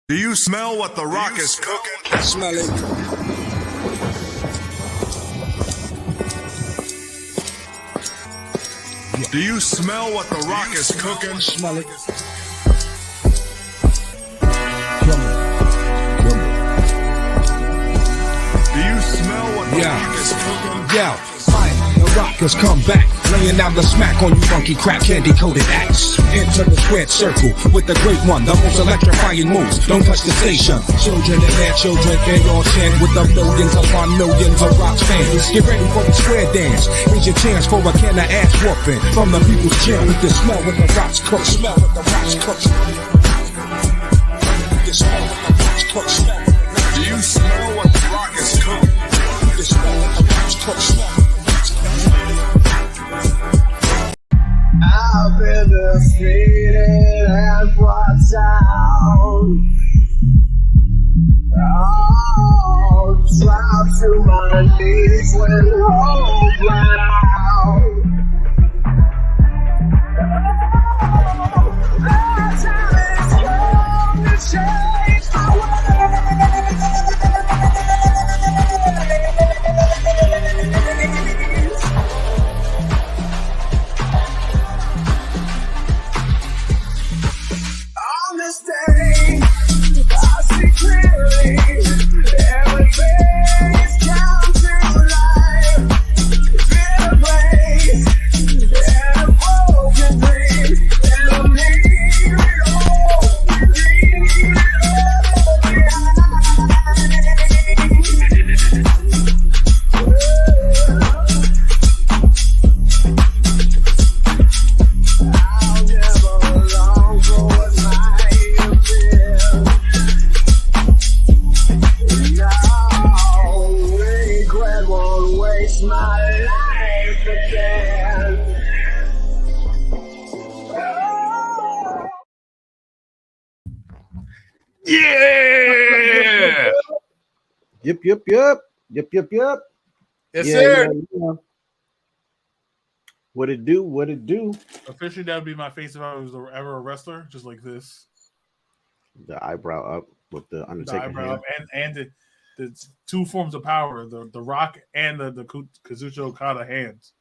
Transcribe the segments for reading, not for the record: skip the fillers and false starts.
Do you smell what the Rock is cooking? Smell it. Do you smell what the Rock is cooking? Smell it. Come on. Come on. Do you smell what the Rock is cooking? Yeah. The Rock has come back, laying down the smack on you funky crack candy-coated acts. Enter the squared circle with the great one, the most electrifying moves. Don't touch the station. Children and their children in your chant with the millions upon millions of Rock fans. Get ready for the square dance. Here's your chance for a can of ass whooping from the people's gym. With the smell with the Rock's cook. Smell with the Rock's cook. The smell with the Rock's cook. Do you smell what the Rock is cooking? The smell with the Rock's cook. I've been defeated and brought down. Oh, drop to my knees when hope ran out. The time has come to change my ways. On this day, I see clearly everything is come to life. In a place, in a broken dream, and I need it all, need it all behind. I'll never long for what might have been. No, regret won't waste my life again. Oh. Yeah. Yep. Yes, Yeah, sir. yeah. What it do? Officially, that would be my face if I was ever a wrestler, just like this. The eyebrow up with the The Undertaker eyebrow hair. up and the two forms of power, the Rock and the Kazuchika Okada hands.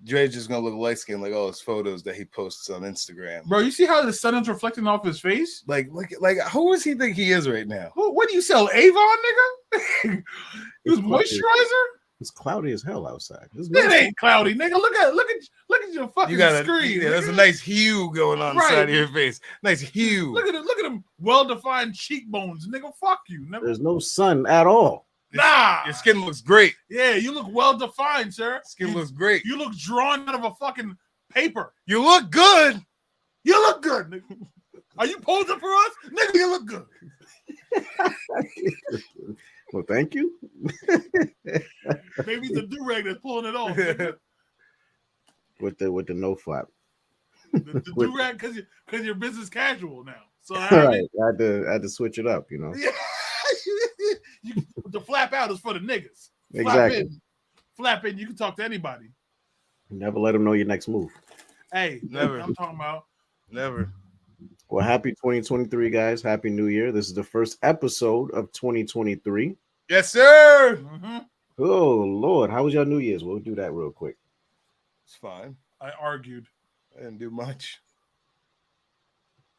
Dre's just gonna look light skinned like all his photos that he posts on Instagram. Bro, you see how the sun is reflecting off his face? Like who does he think he is right now? What do you sell, Avon, nigga? Use moisturizer? It's cloudy as hell outside. It ain't cloudy, nigga. Look at your fucking You got screen. yeah, there's a nigga. nice hue going on Right. inside of your face. Nice hue. Look at them well-defined cheekbones, nigga. Fuck you, nigga. There's no sun at all. Nah. Your skin looks great. Yeah, you look well-defined, sir. Skin looks great. You look drawn out of a fucking paper. You look good. You look good, nigga. Are you posing for us? Nigga, you look good. Well, thank you. Maybe it's a do-rag that's pulling it off. nigga. with the no flap. The do-rag because you're business casual now. So All right, I had to switch it up, you know. Yeah. The flap out is for the niggas. Exactly. Flap in, you can talk to anybody. Never let them know your next move. Hey, Never. I'm talking about. Never. Well, happy 2023, guys. Happy New Year. This is the first episode of 2023. Yes, sir. Mhm. Oh, Lord. How was your New Year's? We'll do that real quick. It's fine. I argued. I didn't do much.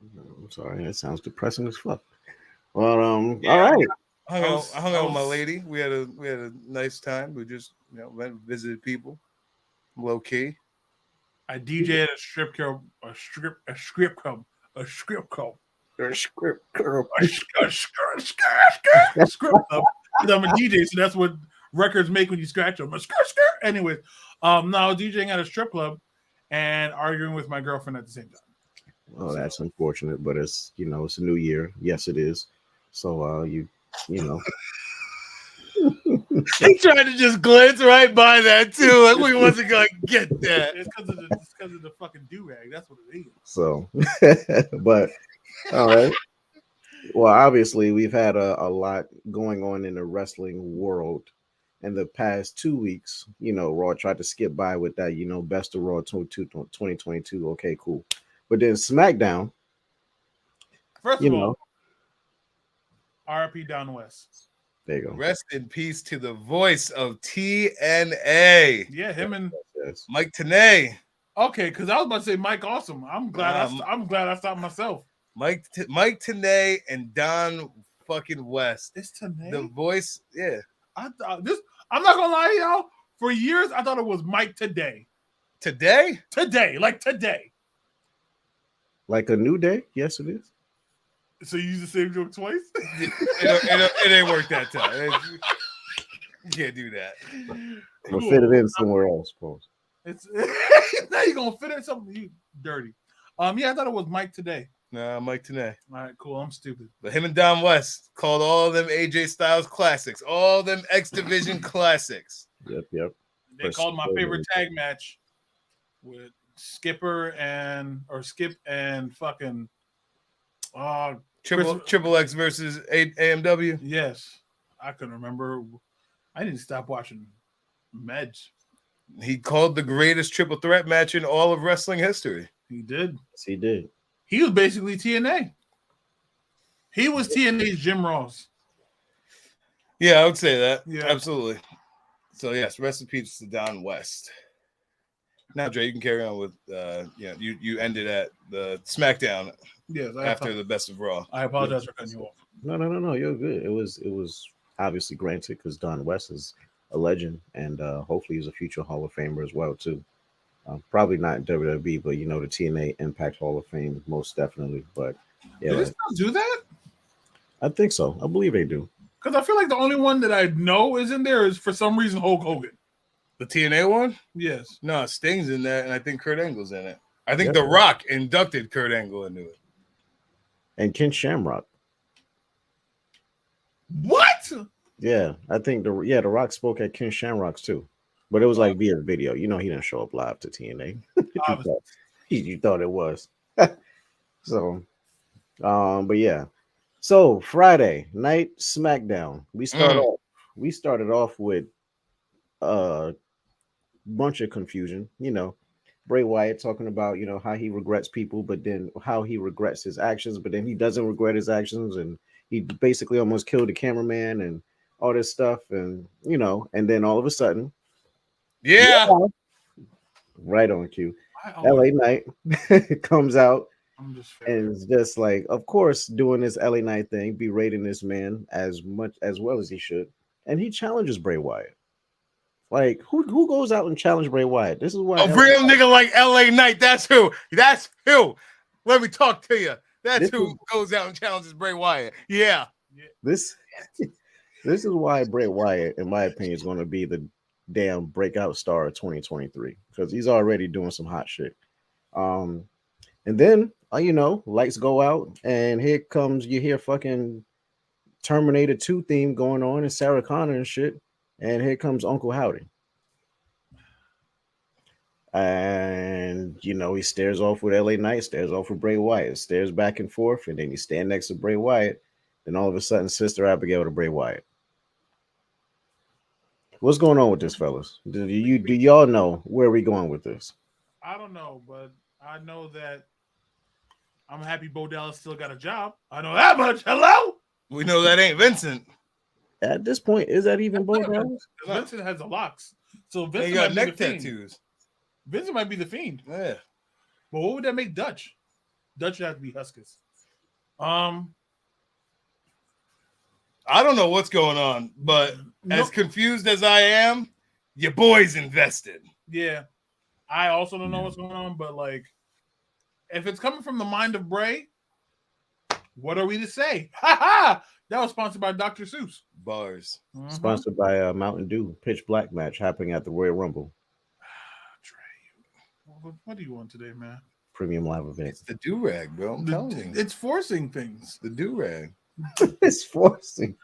I'm sorry. That sounds depressing as fuck. Well, Yeah. all right. I hung out with my lady. We had a nice time. We just went and visited people, low key. I DJ at a strip club. Your script girl. Script club. I'm a DJ, so that's what records make when you scratch them. Anyways, now DJing at a strip club and arguing with my girlfriend at the same time. Oh, that's unfortunate, but it's it's a new year. Yes, it is. So you know. He tried to just glance right by that too. Like we wasn't gonna get that. It's because of the fucking do-rag. That's what it is. So, but all right. Well, obviously, we've had a lot going on in the wrestling world in the past 2 weeks. Raw tried to skip by with that, best of Raw 2022. Okay, cool. But then SmackDown, First of all, R.I.P. Down West. There you go. Rest in peace to the voice of TNA, Yeah, him and Yes. Mike Tenay. okay, because I was about to say Mike Awesome. I'm glad I'm glad I stopped myself. Mike Tenay and Don fucking West. It's Tenay. The voice, yeah. I thought this. I'm not gonna lie to y'all. For years, I thought it was Mike Today. Today? Like today. Like a new day? Yes, it is. So you use the same joke twice? It ain't worked that time. You can't do that. We'll fit it in somewhere else, folks. It's now you're gonna fit in something you dirty. Yeah, I thought it was Mike Today. Nah, Mike Tenay. All right, cool. I'm stupid. But him and Don West called all them AJ Styles classics, all them X Division classics. Yep. They called my favorite tag match with Skip and fucking Triple X versus AMW. Yes, I couldn't remember. I didn't stop watching Meds. He called the greatest triple threat match in all of wrestling history. He did. Yes, he did. He was basically TNA. He was TNA's Jim Ross. Yeah, I would say that. Yeah. Absolutely. So yes, rest in peace to Don West. Now, Dre, you can carry on with you ended at the SmackDown Yes, after the Best of Raw. I apologize for cutting you off. No. You're good. It was obviously granted because Don West is a legend, and hopefully he's a future Hall of Famer as well too. Probably not in WWE, but the TNA Impact Hall of Fame most definitely. But yeah, Do they still do that? I think so. I believe they do. Because I feel like the only one that I know is in there is for some reason Hulk Hogan. The TNA one? Yes. No, Sting's in there, and I think Kurt Angle's in it. I think The Rock inducted Kurt Angle into it. And Ken Shamrock. What? Yeah, I think The Rock spoke at Ken Shamrock's too, but it was like via video. He didn't show up live to TNA. You thought it was. So, but yeah. So Friday night SmackDown. We started off with a bunch of confusion. Bray Wyatt talking about how he regrets people, but then how he regrets his actions, but then he doesn't regret his actions, and he basically almost killed the cameraman and all this stuff, and and then all of a sudden, right on cue, LA Knight comes out and is just like, of course, doing this LA Knight thing, berating this man as well as he should, and he challenges Bray Wyatt. Like, who goes out and challenges Bray Wyatt? This is why a real nigga like LA Knight. That's who. Let me talk to you. That's who goes out and challenges Bray Wyatt. Yeah. This is why Bray Wyatt, in my opinion, is going to be the damn breakout star of 2023, because he's already doing some hot shit. And then lights go out, and here comes, you hear fucking Terminator 2 theme going on, and Sarah Connor and shit, and here comes Uncle Howdy. And he stares off with LA Knight, stares off with Bray Wyatt, stares back and forth, and then you stand next to Bray Wyatt. Then all of a sudden, Sister Abigail to Bray Wyatt. What's going on with this, fellas? Do y'all know where we going with this? I don't know, but I know that I'm happy Bo Dallas still got a job. I know that much. Hello? We know that ain't Vincent. At this point, is that even Bo Dallas? Vincent has the locks. So Vincent He got might neck be the tattoos. Fiend. Vincent might be the Fiend. Yeah. But what would that make Dutch? Dutch would have to be Huskers. I don't know what's going on, but as confused as I am, your boy's invested. Yeah. I also don't know what's going on, but if it's coming from the mind of Bray, what are we to say? Ha ha! That was sponsored by Dr. Seuss. Bars. Mm-hmm. Sponsored by Mountain Dew. Pitch Black match happening at the Royal Rumble. Trey, what do you want today, man? Premium live event. It's the do-rag, bro. I'm telling you. It's forcing things. The do-rag. It's forcing.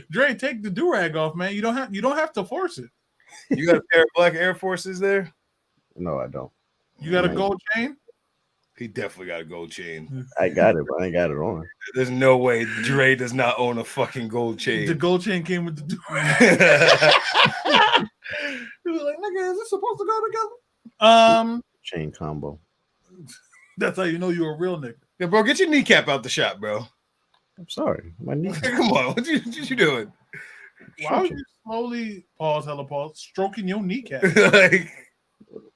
Dre, take the do-rag off, man. You don't have to force it. You got a pair of black Air Forces there? No, I don't. You got a gold chain? He definitely got a gold chain. I got it, but I ain't got it on. There's no way Dre does not own a fucking gold chain. The gold chain came with the do-rag. He was like, nigga, is this supposed to go together? Chain combo. That's how you know you're a real nigga. Yeah, bro, get your kneecap out the shop, bro. I'm sorry, my knee. Come on, what you doing? Why would you slowly pause, stroking your kneecap? Like,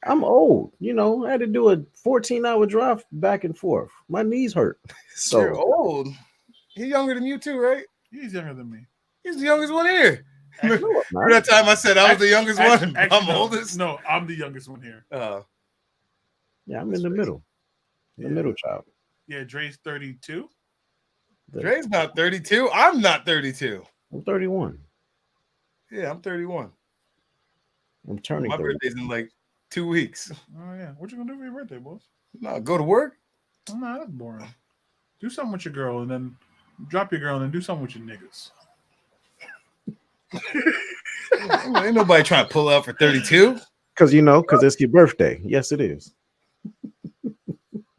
I'm old. You know, I had to do a 14-hour drive back and forth. My knees hurt. you're So old. He's younger than you too, right? He's younger than me. He's the youngest one here. no, I'm Remember not. that time I said I was the youngest one? Actually, I'm no, oldest. No, I'm the youngest one here. Yeah, I'm in the middle. The middle child. Yeah, Dre's 32. Dre's not 32. I'm not 32. I'm 31. Yeah, I'm 31. I'm turning My 30. birthday's in like 2 weeks. Oh yeah, what you gonna do for your birthday, boss? No, go to work. Oh, no, that's boring. Do something with your girl and then drop your girl and then do something with your niggas. Ain't nobody trying to pull out for 32. Because it's your birthday. Yes, it is.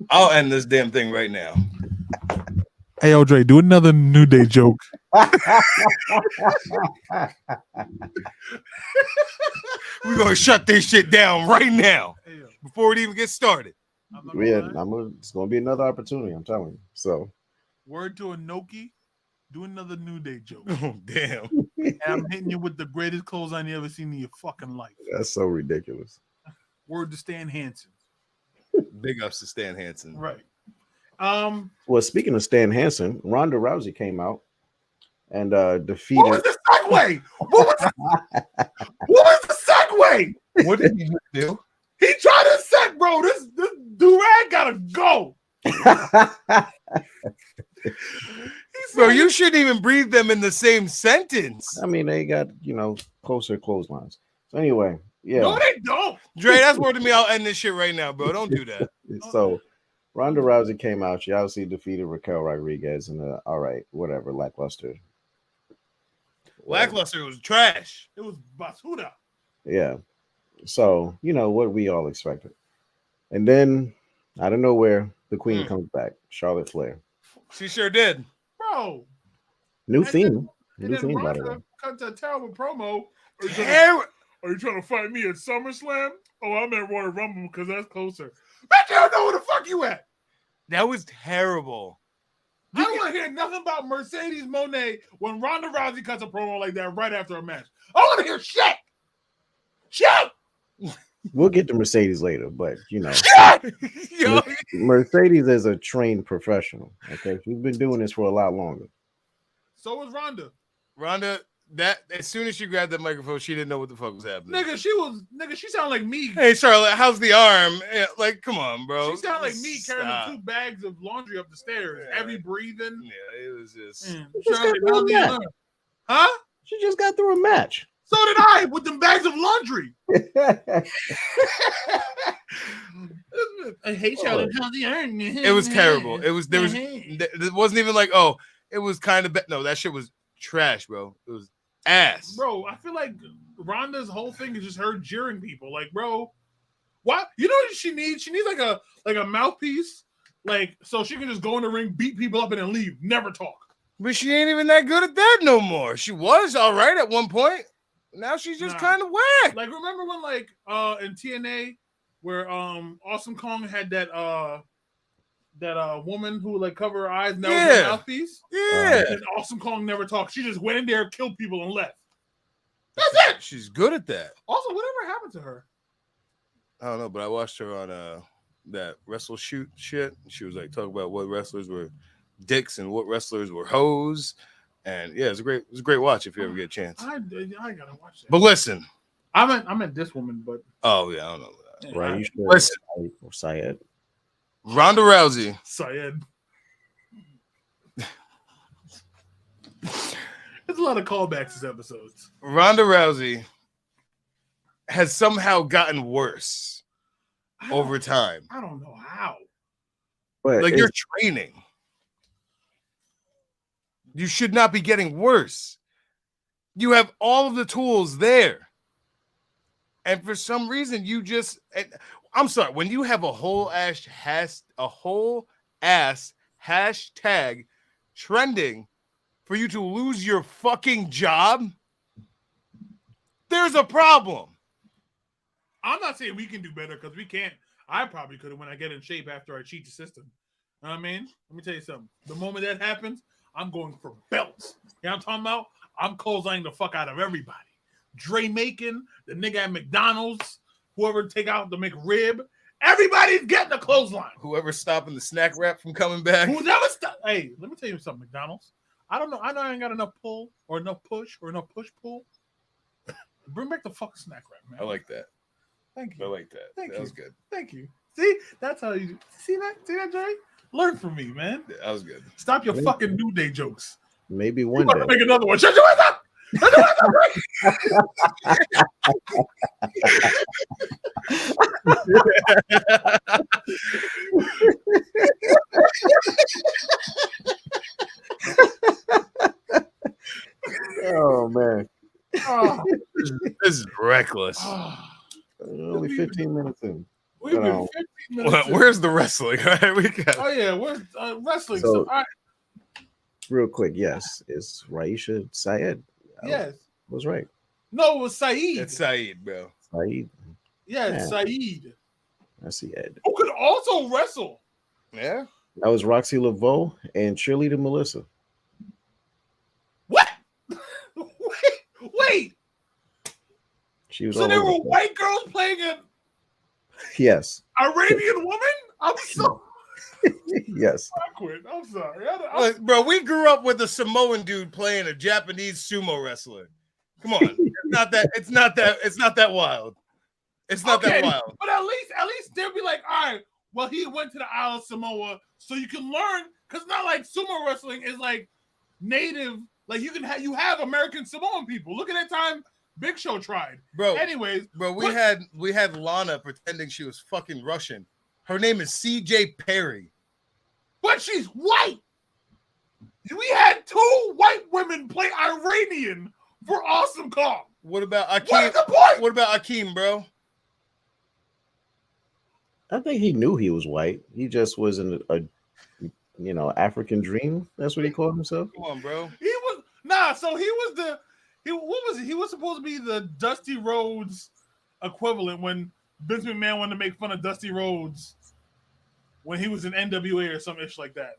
I'll end this damn thing right now. Hey, Dre, do another New Day joke. We're gonna shut this shit down right now before it even gets started. It's gonna be another opportunity. I'm telling you. So, Word to Anoki, do another New Day joke. Oh damn! And I'm hitting you with the greatest clothesline you ever seen in your fucking life. that's so ridiculous. Word to Stan Hansen. Big ups to Stan Hansen. Right. Well, speaking of Stan Hansen, Ronda Rousey came out and defeated. What was the segue? What was the segue? What did he do? He tried to sec, bro. This durag gotta go. Bro, you shouldn't even breathe them in the same sentence. I mean, they got closer clotheslines. So anyway, yeah. No, they don't. Dre, that's more to me. I'll end this shit right now, bro. Don't do that. So Ronda Rousey came out. She obviously defeated Raquel Rodriguez in a lackluster. Lackluster was trash. It was basura. Yeah. So, what we all expected. And then, out of nowhere, the queen comes back, Charlotte Flair. She sure did. Bro. New theme. And New then theme, by the way. Ronda cut that terrible promo. Are you trying to fight me at SummerSlam? Oh, I'm at Royal Rumble because that's closer. Bitch, you don't know where the fuck you at. That was terrible. I don't want to hear nothing about Mercedes Moné when Ronda Rousey cuts a promo like that right after a match. I want to hear shit. Shit. We'll get to Mercedes later, but Shit! Yo, Mercedes is a trained professional. Okay, she's been doing this for a lot longer. So was Ronda. Ronda, that as soon as she grabbed that microphone, she didn't know what the fuck was happening. She sounded like me. Hey, Charlotte, how's the arm? Yeah, like, come on, bro. She sounded like me Stop. carrying 2 bags of laundry up the stairs. Yeah. Heavy breathing. Yeah, it was just. Charlotte, how's the arm? Huh? She just got through a match. So did I with them bags of laundry. I hate Charlotte. How's the arm? It was terrible. It wasn't even like, oh, it was kind of no, that shit was trash, bro. It was ass. Bro, I feel like Ronda's whole thing is just her jeering people. Like, bro, what? You know what she needs? She needs like a mouthpiece, like so she can just go in the ring, beat people up, and then leave, never talk. But she ain't even that good at that no more. She was all right at one point. Now she's just kind of whack. Like, remember when in TNA where Awesome Kong had that woman who would cover her eyes and that was her mouthpiece? Yeah. And Awesome Kong never talked. She just went in there, killed people, and left. That's it. She's good at that. Also, whatever happened to her? I don't know, but I watched her on that Wrestle Shoot shit. She was talking about what wrestlers were dicks and what wrestlers were hoes. And yeah, it was a great watch if you ever get a chance. I gotta watch that. But listen, I meant this woman, but oh yeah, I don't know that. Right? You sure? Listen, Syed. Ronda Rousey. Syed. There's a lot of callbacks this episodes. Ronda Rousey has somehow gotten worse over time. I don't know how. But You're training. You should not be getting worse. You have all of the tools there. And for some reason, I'm sorry, when you have a whole ass hashtag trending for you to lose your fucking job, there's a problem. I'm not saying we can do better because we can't. I probably could have when I get in shape after I cheat the system. You know what I mean? Let me tell you something. The moment that happens, I'm going for belts. You know what I'm talking about? I'm clotheslining the fuck out of everybody. Dre Macon, the nigga at McDonald's, whoever take out the McRib, everybody's getting a clothesline. Whoever's stopping the snack wrap from coming back. Who never stop? Hey, let me tell you something, McDonald's. I don't know. I know I ain't got enough pull or enough push or enough push pull. Bring back the fucking snack wrap, man. I like that. Thank I you. like that. Thank That you. was good. Thank you. See, that's how you see that. See that, Dre? Learn from me, man. Yeah, that was good. Stop your fucking New Day jokes. Maybe You one gotta day. make another one. Shut your ass up. Shut your ass up, Dre. Oh man, Oh, This is reckless. oh. only 15 minutes in. We've been Oh. 15 minutes. in. Where's the wrestling? All right, we got. Oh yeah, where's wrestling? So- So, all right, Real quick, yes, it's Raisha Syed. I yes. was right. No, it was Saeed. It's Saeed, bro. Syed. Yeah, it's Yeah. Saeed. I see Ed. Who could also wrestle. Yeah. That was Roxy Laveau and cheerleader Melissa. What? wait. She was So all there over were the place. white girls playing an Yes, Arabian woman? I'm so yes. awkward. I'm sorry. Look, bro, we grew up with a Samoan dude playing a Japanese sumo wrestler. Come on, it's not that. It's not that wild. It's not that wild. But at least they'll be like, all right, well, he went to the Isle of Samoa, so you can learn, because not like sumo wrestling is like native, like you have American Samoan people. Look at that time Big Show tried. Bro, Anyways, bro, we what- had Lana pretending she was fucking Russian. Her name is CJ Perry. but she's white. We had 2 white women play Iranian for Awesome Kong. What about What is Akeem? the point? What about Akeem, bro? I think he knew he was white. He just wasn't a African dream. That's what he called himself. Come on, bro. He was so he was what was he? He was supposed to be the Dusty Rhodes equivalent when Vince McMahon wanted to make fun of Dusty Rhodes when he was in NWA or some ish like that.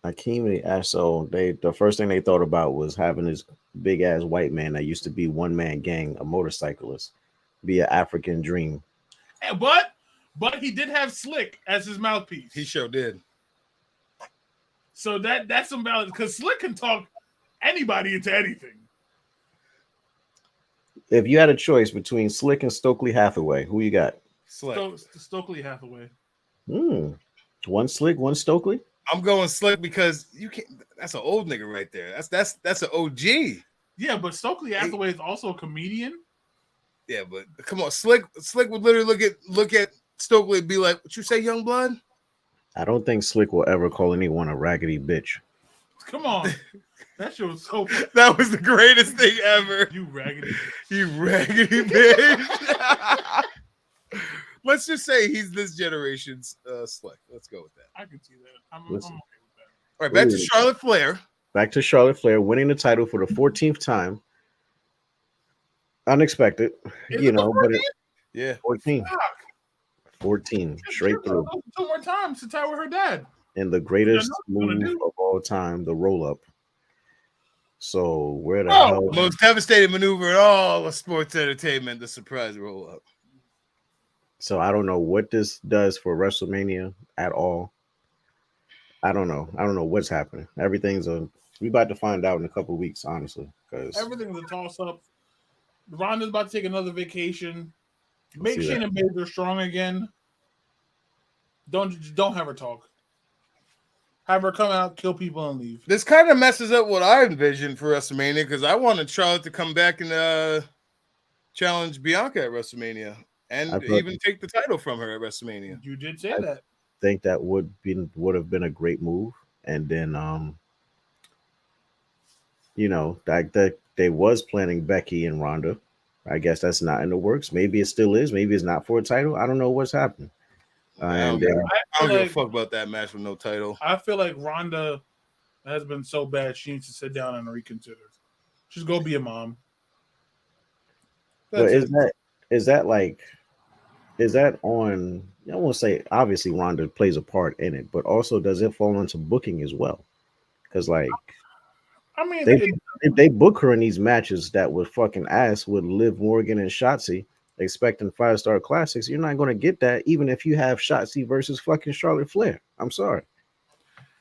Akeem, so the first thing they thought about was having this big ass white man that used to be one man gang, a motorcyclist, be an African dream. But he did have Slick as his mouthpiece. He sure did. So that's some balance because Slick can talk anybody into anything. If you had a choice between Slick and Stokely Hathaway, who you got? Slick. Stokely Hathaway. One Slick, one Stokely. I'm going Slick because you can't. That's an old nigga right there. That's an OG. Yeah, but Stokely Hathaway is also a comedian. Yeah, but come on, Slick would literally look at Stokely and be like, "What you say, young blood?" I don't think Slick will ever call anyone a raggedy bitch. Come on. That shit was so That was the greatest thing ever. you raggedy. You raggedy bitch. Let's just say he's this generation's Slick. Let's go with that. I can see that. I'm okay Listen. with that. All right, back to Ooh. Charlotte Flair. Back to Charlotte Flair winning the title for the 14th time. Unexpected, Is you it know, but 14. Fuck. 14 straight through. 2 more times to tie with her dad. And the greatest I know what move you're gonna do. of all time, the roll up. So where the Oh, hell? Most devastating maneuver in all of sports entertainment, the surprise roll up. So I don't know what this does for WrestleMania at all. I don't know. I don't know what's happening. We about to find out in a couple of weeks, honestly. Because Everything's a toss up. Ronda's about to take another vacation. Make see that. Shayna Baszler strong again. Don't have her talk. Have her come out, kill people, and leave. This kind of messes up what I envisioned for WrestleMania because I wanted Charlotte to come back and challenge Bianca at WrestleMania and I thought- even take the title from her at WrestleMania. You did say I- that. think that would have been a great move. And then that they was planning Becky and Ronda. I guess that's not in the works. Maybe it still is. Maybe it's not for a title. I don't know what's happening. I And don't give a like- fuck about that match with no title. I feel like Ronda has been so bad she needs to sit down and reconsider. Just go be a mom. but That's it. is that on? I won't say obviously Ronda plays a part in it, but also does it fall into booking as well? because like I mean, they book her in these matches that was fucking ass with Liv Morgan and Shotzi, expecting 5-star classics. You're not going to get that even if you have Shotzi versus fucking Charlotte Flair. I'm sorry.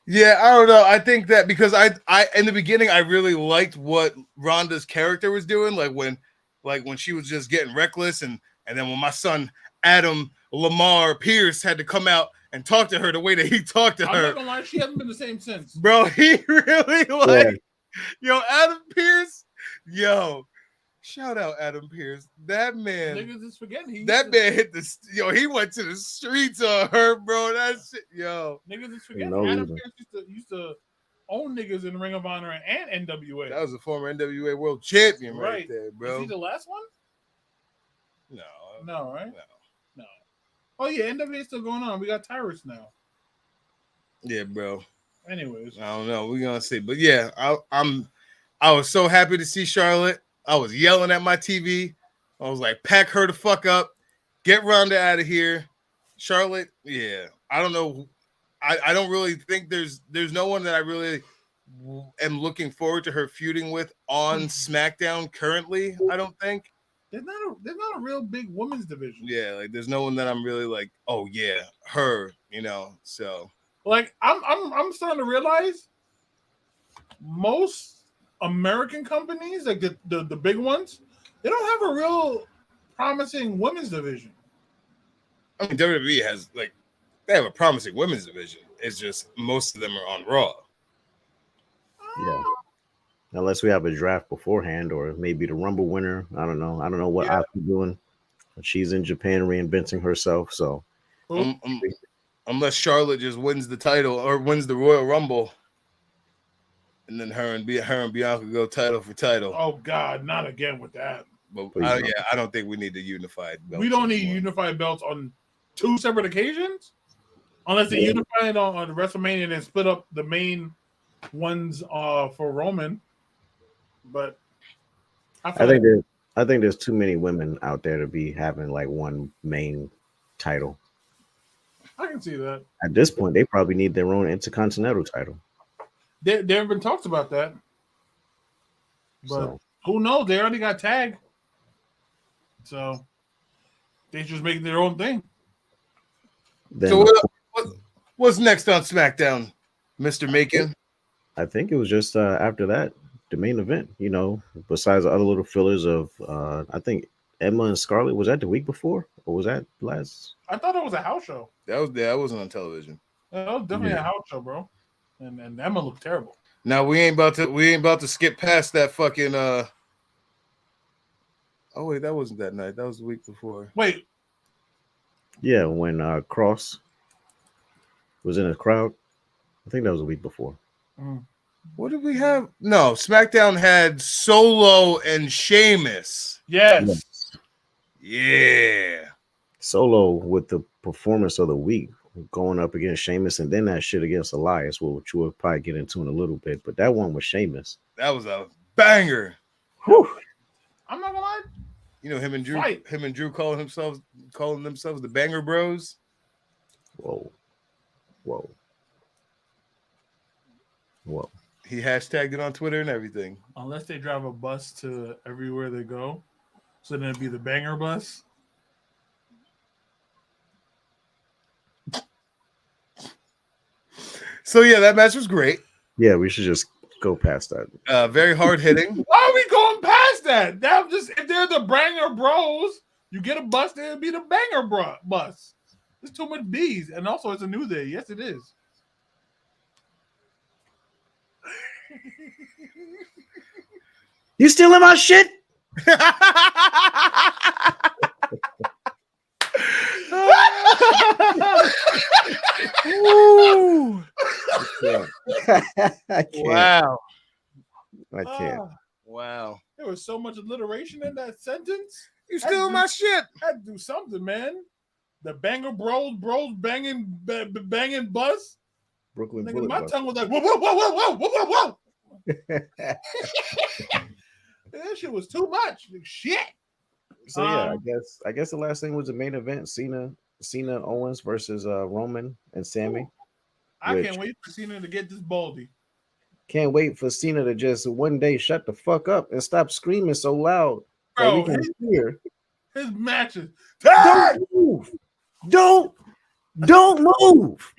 Yeah, I don't know. I think that because I in the beginning I really liked what Ronda's character was doing, like when she was just getting reckless, and then when my son Adam Lamar Pierce had to come out and talk to her the way that he talked to I'm her. not gonna lie, she hasn't been the same since. Bro, he really like yo, Adam Pierce, yo. Shout out Adam Pierce. That man, Niggas is forgetting. That man hit he went to the streets on her, bro. That shit, yo. Niggas is forgetting. No Adam reason. Pierce used to own niggas in Ring of Honor and NWA. That was a former NWA world champion right there, bro. Is he the last one? No. No, right? No. Oh yeah, NWA is still going on. We got Tyrus now. Yeah, bro. Anyways. I don't know. We're gonna see. But yeah, I was so happy to see Charlotte. I was yelling at my TV. I was like, pack her the fuck up. Get Ronda out of here. Charlotte, yeah. I don't know. I don't really think there's no one that I really am looking forward to her feuding with on SmackDown currently. I don't think. There's not a real big women's division. Yeah, like there's no one that I'm really like, oh yeah, her, so like I'm starting to realize most American companies, like the big ones, they don't have a real promising women's division. I mean, WWE has they have a promising women's division. It's just most of them are on Raw. Yeah. Unless we have a draft beforehand, or maybe the Rumble winner. I don't know. I don't know what Asuka's doing. She's in Japan reinventing herself. So unless Charlotte just wins the title or wins the Royal Rumble. And then her and Bianca go title for title. Oh God, not again with that. But I don't think we need the unified belts. We don't need unified belts on 2 separate occasions, unless they unify it on WrestleMania and then split up the main ones for Roman. But I think there's too many women out there to be having like one main title. I can see that. At this point, they probably need their own intercontinental title. There have been talks about that, but who knows? They already got tagged, so they just making their own thing. So what's next on SmackDown, Mr. Macon? I think it was just after that, the main event. Besides the other little fillers of, I think Emma and Scarlett, was that the week before, or was that last? I thought it was a house show. That wasn't on television. That was definitely a house show, bro. And Emma looked terrible. Now we ain't about to skip past that fucking Oh wait, that wasn't that night. That was the week before. Wait. Yeah, when Cross was in the crowd. I think that was the week before. What did we have? No, SmackDown had Solo and Sheamus. Yes. Yeah. Solo with the performance of the week, going up against Sheamus, and then that shit against Elias, which we'll probably get into in a little bit. But that one was Sheamus. That was a banger. Whew. I'm not gonna lie. Him and Drew calling themselves the Banger Bros. Whoa. He hashtagged it on Twitter and everything. Unless they drive a bus to everywhere they go, so then it'd be the Banger Bus. So yeah, that match was great. Yeah, we should just go past that. Very hard hitting. Why are we going past that? That just if they're the Banger Bros, you get a bus, then it'd be the Banger Bus. There's too much B's, and also it's a new day. Yes, it is. You stealing my shit? Ooh. I can't. Wow. I can't. Wow. There was so much alliteration in that sentence. You stealing my shit. Had to do something, man. The Banger Bros banging bus. Brooklyn Nigga, Bullet my Bus. tongue was like, whoa. That shit was too much. Shit. So yeah, I guess the last thing was the main event: Cena Owens versus Roman and Sammy. I can't wait for Cena to get this baldy. Can't wait for Cena to just one day shut the fuck up and stop screaming so loud that we Bro, can hear. his matches. Don't move. Don't move.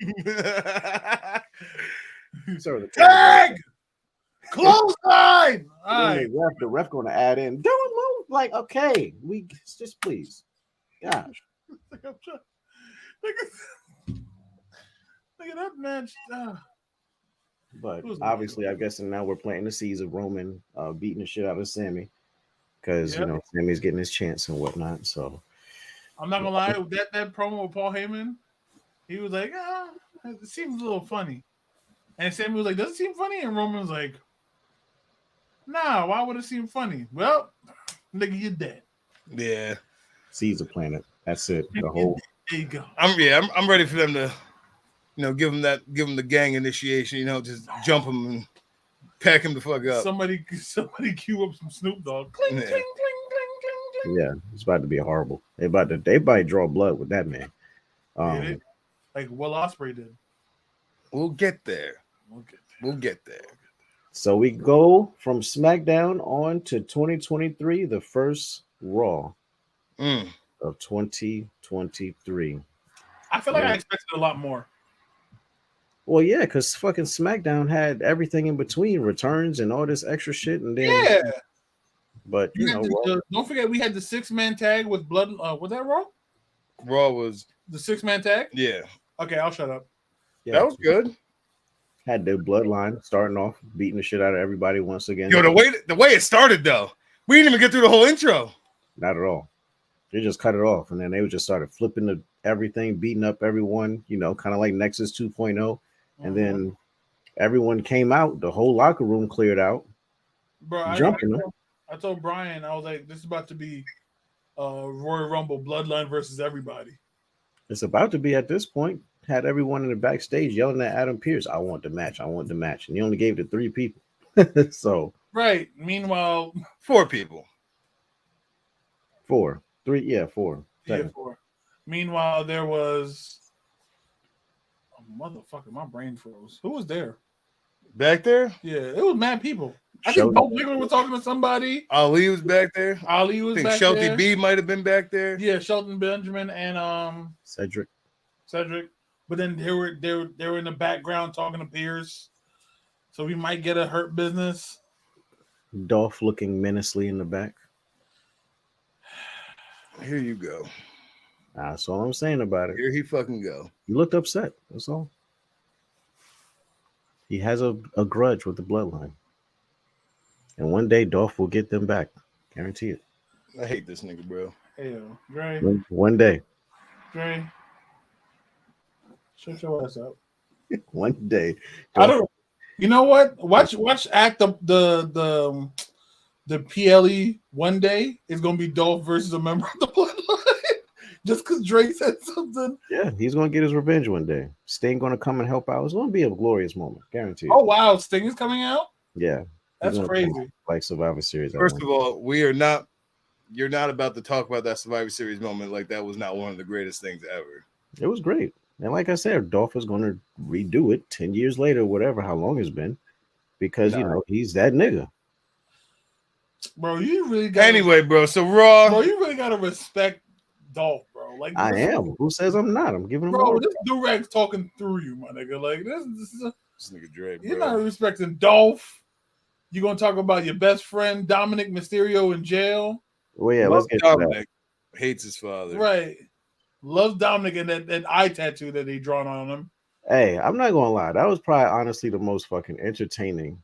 Sir, the Tag! Close line! All Then right. the ref gonna add in. Don't move. Like, okay, we just please. Gosh. Look at that match. But It was obviously, I guess now we're planting the seeds of Roman beating the shit out of Sammy because Yep. Sammy's getting his chance and whatnot. So I'm not gonna lie, that promo with Paul Heyman, he was like, it seems a little funny. And Sammy was like, does it seem funny? And Roman was like, nah, why would it seem funny? Well, nigga, you're dead. Yeah, seeds of planet. That's it. The whole. There you go. I'm ready for them to, give him the gang initiation. Just jump him and pack him the fuck up. Somebody cue up some Snoop Dogg. Cling, Yeah. cling, cling, cling, cling, cling. Yeah, it's about to be horrible. They about to draw blood with that man. Like Will Ospreay did. We'll get there. Okay. We'll get there. So we go from SmackDown on to 2023, the first Raw of 2023. I feel like I expected a lot more. Well, yeah, because fucking SmackDown had everything in between returns and all this extra shit, and then Yeah. But Don't forget we had the 6-man tag with Blood. Was that Raw? Raw was The 6-man tag? yeah. Okay, I'll shut up. yeah, That was good. had the bloodline starting off, beating the shit out of everybody once again. Yo, the way it started though, we didn't even get through the whole intro. Not at all. They just cut it off, and then they just started flipping everything, beating up everyone. Kind of like Nexus 2.0. And then everyone came out. The whole locker room cleared out. Bro, jumping. I told Brian, I was like, this is about to be Royal Rumble Bloodline versus everybody. It's about to be at this point. Had everyone in the backstage yelling at Adam Pearce, I want the match. And he only gave it to 3 people. So Right. Meanwhile, 4 people. 4. 3, yeah, 4. yeah, 4. Meanwhile, there was motherfucker, my brain froze. Who was there? Back there, Yeah, it was mad people. I Shelton. think Bob Ziggler was talking to somebody. Ali was back there. Ali I was think back Shelty there. B might have been back there. Yeah, Shelton Benjamin and Cedric. Cedric. But then they were in the background talking to Pierce. So we might get a Hurt Business. Dolph looking menacingly in the back. Here you go. That's all I'm saying about it. Here he fucking go. He looked upset. That's all. He has a grudge with the bloodline. And one day Dolph will get them back. Guarantee it. I hate this nigga, bro. Hey, Dre, One day. shut your ass up. One day. I don't. You know what? Watch act the PLE one day is gonna be Dolph versus a member of the bloodline. Just because Dre said something. Yeah, he's gonna get his revenge one day. Sting gonna come and help out. It's gonna be a glorious moment, guaranteed. Oh wow, Sting is coming out. Yeah, That's he's gonna crazy. come like Survivor Series. First of all, you're not about to talk about that Survivor Series moment like that was not one of the greatest things ever. It was great, and like I said, Dolph is gonna redo it 10 years later, whatever, how long it's been, because he's that nigga. Bro, you really got Anyway, bro. So Raw. Bro, you really gotta respect Dolph, bro. Like I am. Who says I'm not? I'm giving him bro. all. This durag's talking through you, my nigga. Like this is This nigga Dre, bro. you're not respecting Dolph. You're gonna talk about your best friend Dominic Mysterio in jail, Well, yeah, let's get to that. Dominic hates his father. right? Loves Dominic and that eye tattoo that they drawn on him. Hey, I'm not gonna lie. That was probably honestly the most fucking entertaining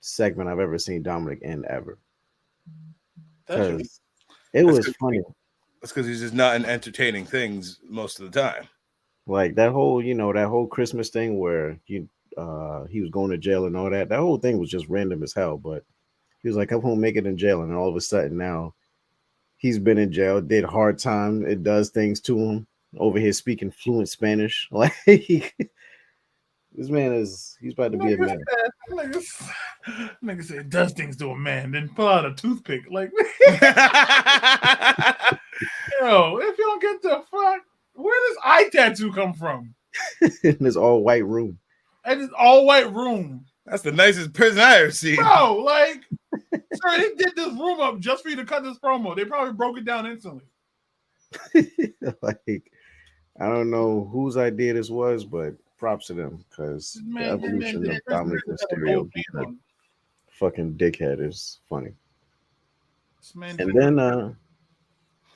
segment I've ever seen Dominic in ever. That's Because it was funny. That's because he's just not in entertaining things most of the time. Like that whole Christmas thing where he was going to jail and all that. That whole thing was just random as hell. But he was like, I won't make it in jail. And all of a sudden now he's been in jail, did hard time. It does things to him over here speaking fluent Spanish. Like this man he's about to be a man. Nigga say it does things to a man, then pull out a toothpick. Like, yo, if you don't get the fuck, where does eye tattoo come from? In this all white room. And it's all white room. That's the nicest prison I ever seen. Bro, like, sir, they did this room up just for you to cut this promo. They probably broke it down instantly. Like, I don't know whose idea this was, but props to them because the Man, evolution of did Dominic Chris Mysterio being Benoit a fucking dickhead is funny. This man And did- then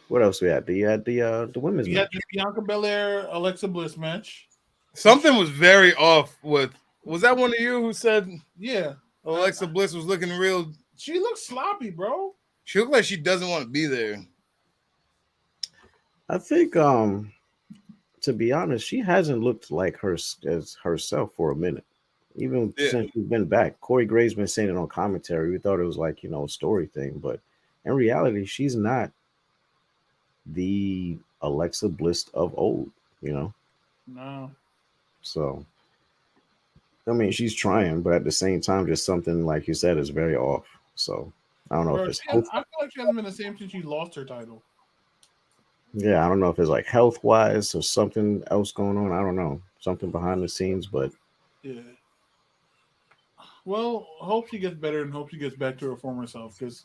what else we had? You had the women's you had match. the Bianca Belair Alexa Bliss match. Something was very off with. Was that one of you who said Yeah, Alexa Bliss was looking real? she looks sloppy, bro. She looked like she doesn't want to be there. I think to be honest, she hasn't looked like as herself for a minute. Even Yeah. since we've been back. Corey Graves been saying it on commentary. We thought it was like, a story thing, but in reality, she's not the Alexa Bliss of old, No, So I mean, she's trying, but at the same time, just something like you said is very off. So I don't know bro, if it's I feel like she hasn't been the same since she lost her title. I don't know if it's like health wise or something else going on. I don't know, something behind the scenes, but Yeah. Well, hope she gets better and hope she gets back to her former self. Because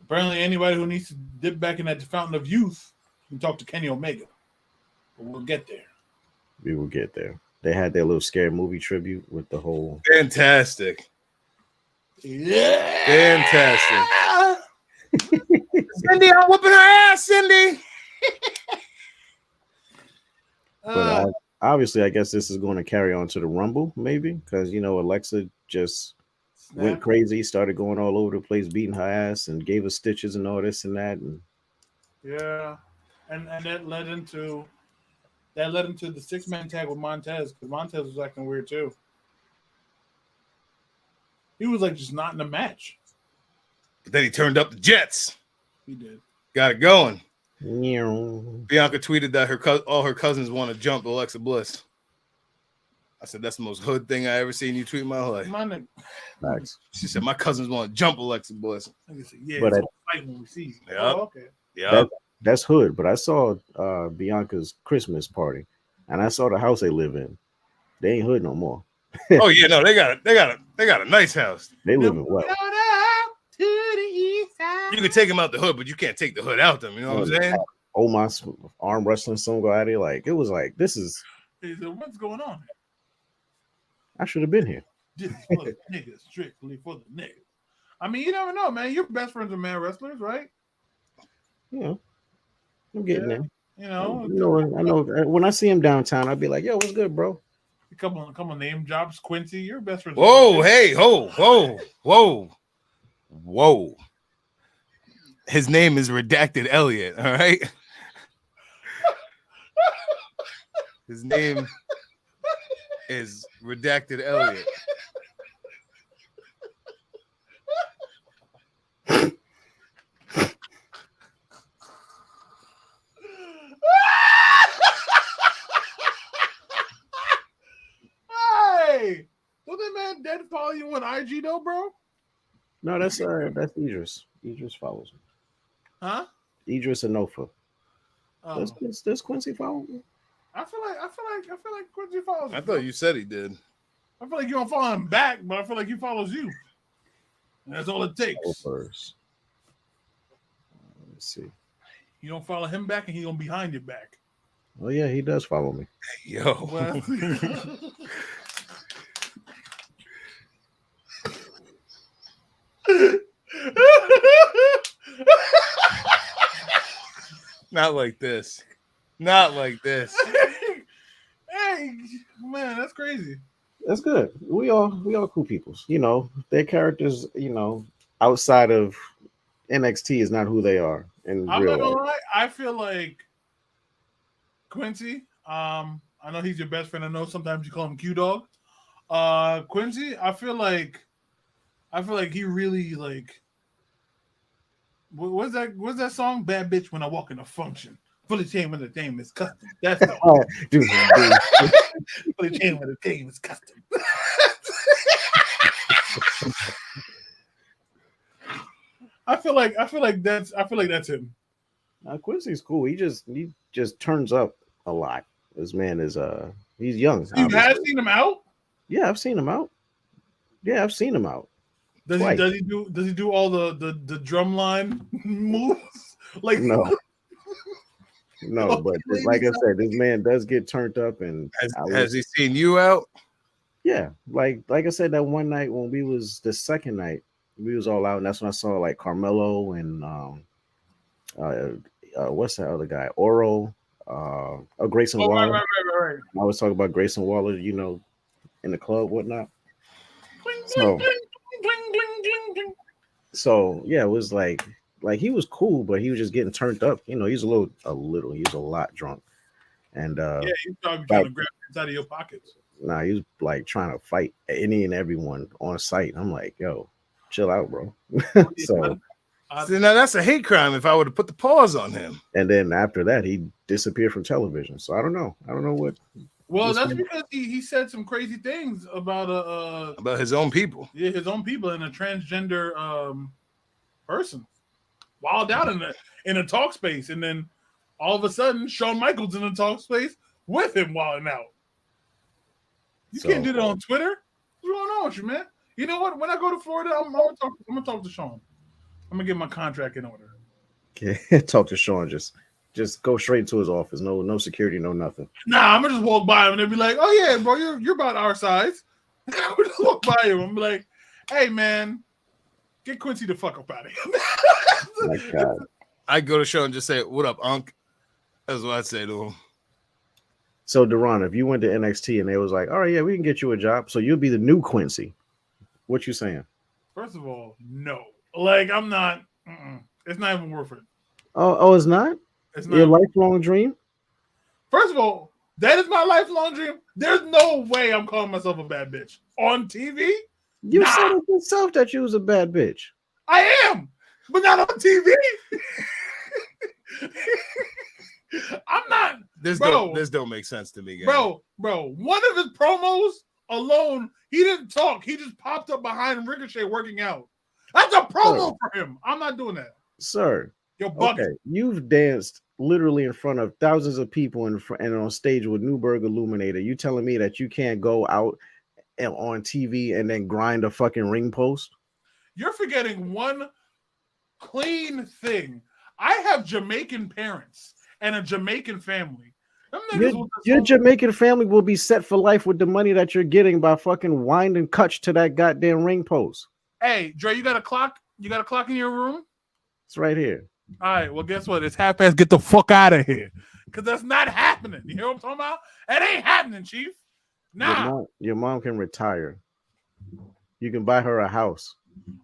apparently, anybody who needs to dip back in that fountain of youth can talk to Kenny Omega. But we'll get there. we will get there. They had their little scary movie tribute with the whole. Fantastic. Yeah. Fantastic. Cindy, I'm whooping her ass, Cindy. But obviously, I guess this is going to carry on to the Rumble, maybe, because Alexa just went crazy, started going all over the place, beating her ass, and gave her stitches and all this and that. And Yeah, and that led into the 6-man tag with Montez because Montez was acting weird too. He was like just not in the match. But then he turned up the Jets. He did. Got it going. Meow. Bianca tweeted that all her cousins want to jump Alexa Bliss. I said, that's the most hood thing I ever seen you tweet in my life. My nigga. Nice. She said, my cousins want to jump Alexa Bliss. Nigga said, yeah, But it's all fight when we see you. Yep. Oh, okay. Yeah. That's hood, but I saw Bianca's Christmas party, and I saw the house they live in. They ain't hood no more. Oh yeah, no, they got a nice house. They live in what? You can take them out the hood, but you can't take the hood out them. You know what I'm saying? My arm wrestling song go out here. Like it was like this is. He said, what's going on? I should have been here. This is for the niggas, strictly for the niggas. I mean, you never know, man. You're best friends with mad wrestlers, right? I'm getting there. You know, I know. When I see him downtown, I'll be like, "Yo, what's good, bro?" come on, name drops. Quincy, you're best friends. Whoa, hey, whoa. His name is Redacted Elliot, all right? His name is Redacted Elliot. Hey, don't that man dead follow you on IG though, bro? No, that's Idris. Idris follows me. Huh? Idris and Nofa. Oh. Does Quincy follow me? I feel like Quincy follows. I thought you said he did. I feel like you don't follow him back, but I feel like he follows you. And that's all it takes. Go first. Let's see. You don't follow him back, and he gonna be behind your back. Oh yeah, he does follow me. Yo. Well, Not like this. Not like this. hey, man, that's crazy. That's good. We all cool peoples. Their characters, outside of NXT is not who they are in I'm real not gonna life. lie. I feel like Quincy. I know he's your best friend. I know sometimes you call him Q Dog. Quincy. I feel like he really like. What's that song? Bad bitch when I walk in a function. Fully chained when the name is custom. That's the Dude. fully chained when the name is custom. I feel like that's him. Quincy's cool. He just turns up a lot. This man is he's young. You obviously. have seen him out? Yeah, I've seen him out. Yeah, I've seen him out. Does Twice. does he do all the drum line moves? Like No, no, Okay, but ladies, like I said, this man does get turned up, and Has he seen you out? yeah, like I said, that one night when we was the second night, we was all out, and that's when I saw like Carmelo and uh, what's that other guy, Oro, Grayson oh, Waller. right. I was talking about Grayson Waller, in the club, whatnot. Bling, bling, So, bling, bling, bling, bling, bling. so yeah, it was like he was cool, but he was just getting turned up. He's he's a lot drunk, and Yeah, he's probably trying like to grab things out of your pockets. nah, he was like trying to fight any and everyone on site. I'm like, yo, chill out, bro. So, See, now that's a hate crime. If I would have put the pause on him, and then after that, he disappeared from television. So I don't know. I don't know what. Well, this that's man- because he said some crazy things about about his own people. his own people and a transgender person wild out in a talk space, and then all of a sudden Shawn Michaels in a talk space with him wilding out. You can't do that on Twitter. What's going on with you, man? You know what? When I go to Florida, I'm gonna talk to Shawn. I'm gonna get my contract in order. Okay. Talk to Sean. Just go straight into his office. No security, no nothing. Nah, I'm gonna just walk by him and they'll be like, "Oh yeah, bro, you're about our size." I would just walk by him and be like, "Hey man, get Quincy the fuck up out of here." My God. I'd go to show and just say, "What up, Unc?" That's what I'd say to him. So, Deron, if you went to NXT and they was like, all right, yeah, we can get you a job, so you'll be the new Quincy. What you saying? First of all, no. Like I'm not. It's not even worth it. Oh, it's not? It's Your not. lifelong dream? First of all, that is my lifelong dream. There's no way I'm calling myself a bad bitch on TV. You Nah. said it yourself that you was a bad bitch. I am, but not on TV. I'm not. This Bro. don't make sense to me, guys. Bro, one of his promos alone, he didn't talk. He just popped up behind Ricochet working out. That's a promo for him. I'm not doing that. Sir, You're bugging. okay, you've danced literally in front of thousands of people and on stage with Newberg Illuminator. You telling me that you can't go out and on TV and then grind a fucking ring post? You're forgetting one clean thing. I have Jamaican parents and a Jamaican family. Them niggas with the Your song- Jamaican family will be set for life with the money that you're getting by fucking winding cuts to that goddamn ring post. Hey, Dre, you got a clock? You got a clock in your room? It's right here. All right, well, guess what? It's 1:30. Get the fuck out of here. Because that's not happening. You hear what I'm talking about? It ain't happening, Chief. Nah. Your mom can retire. You can buy her a house.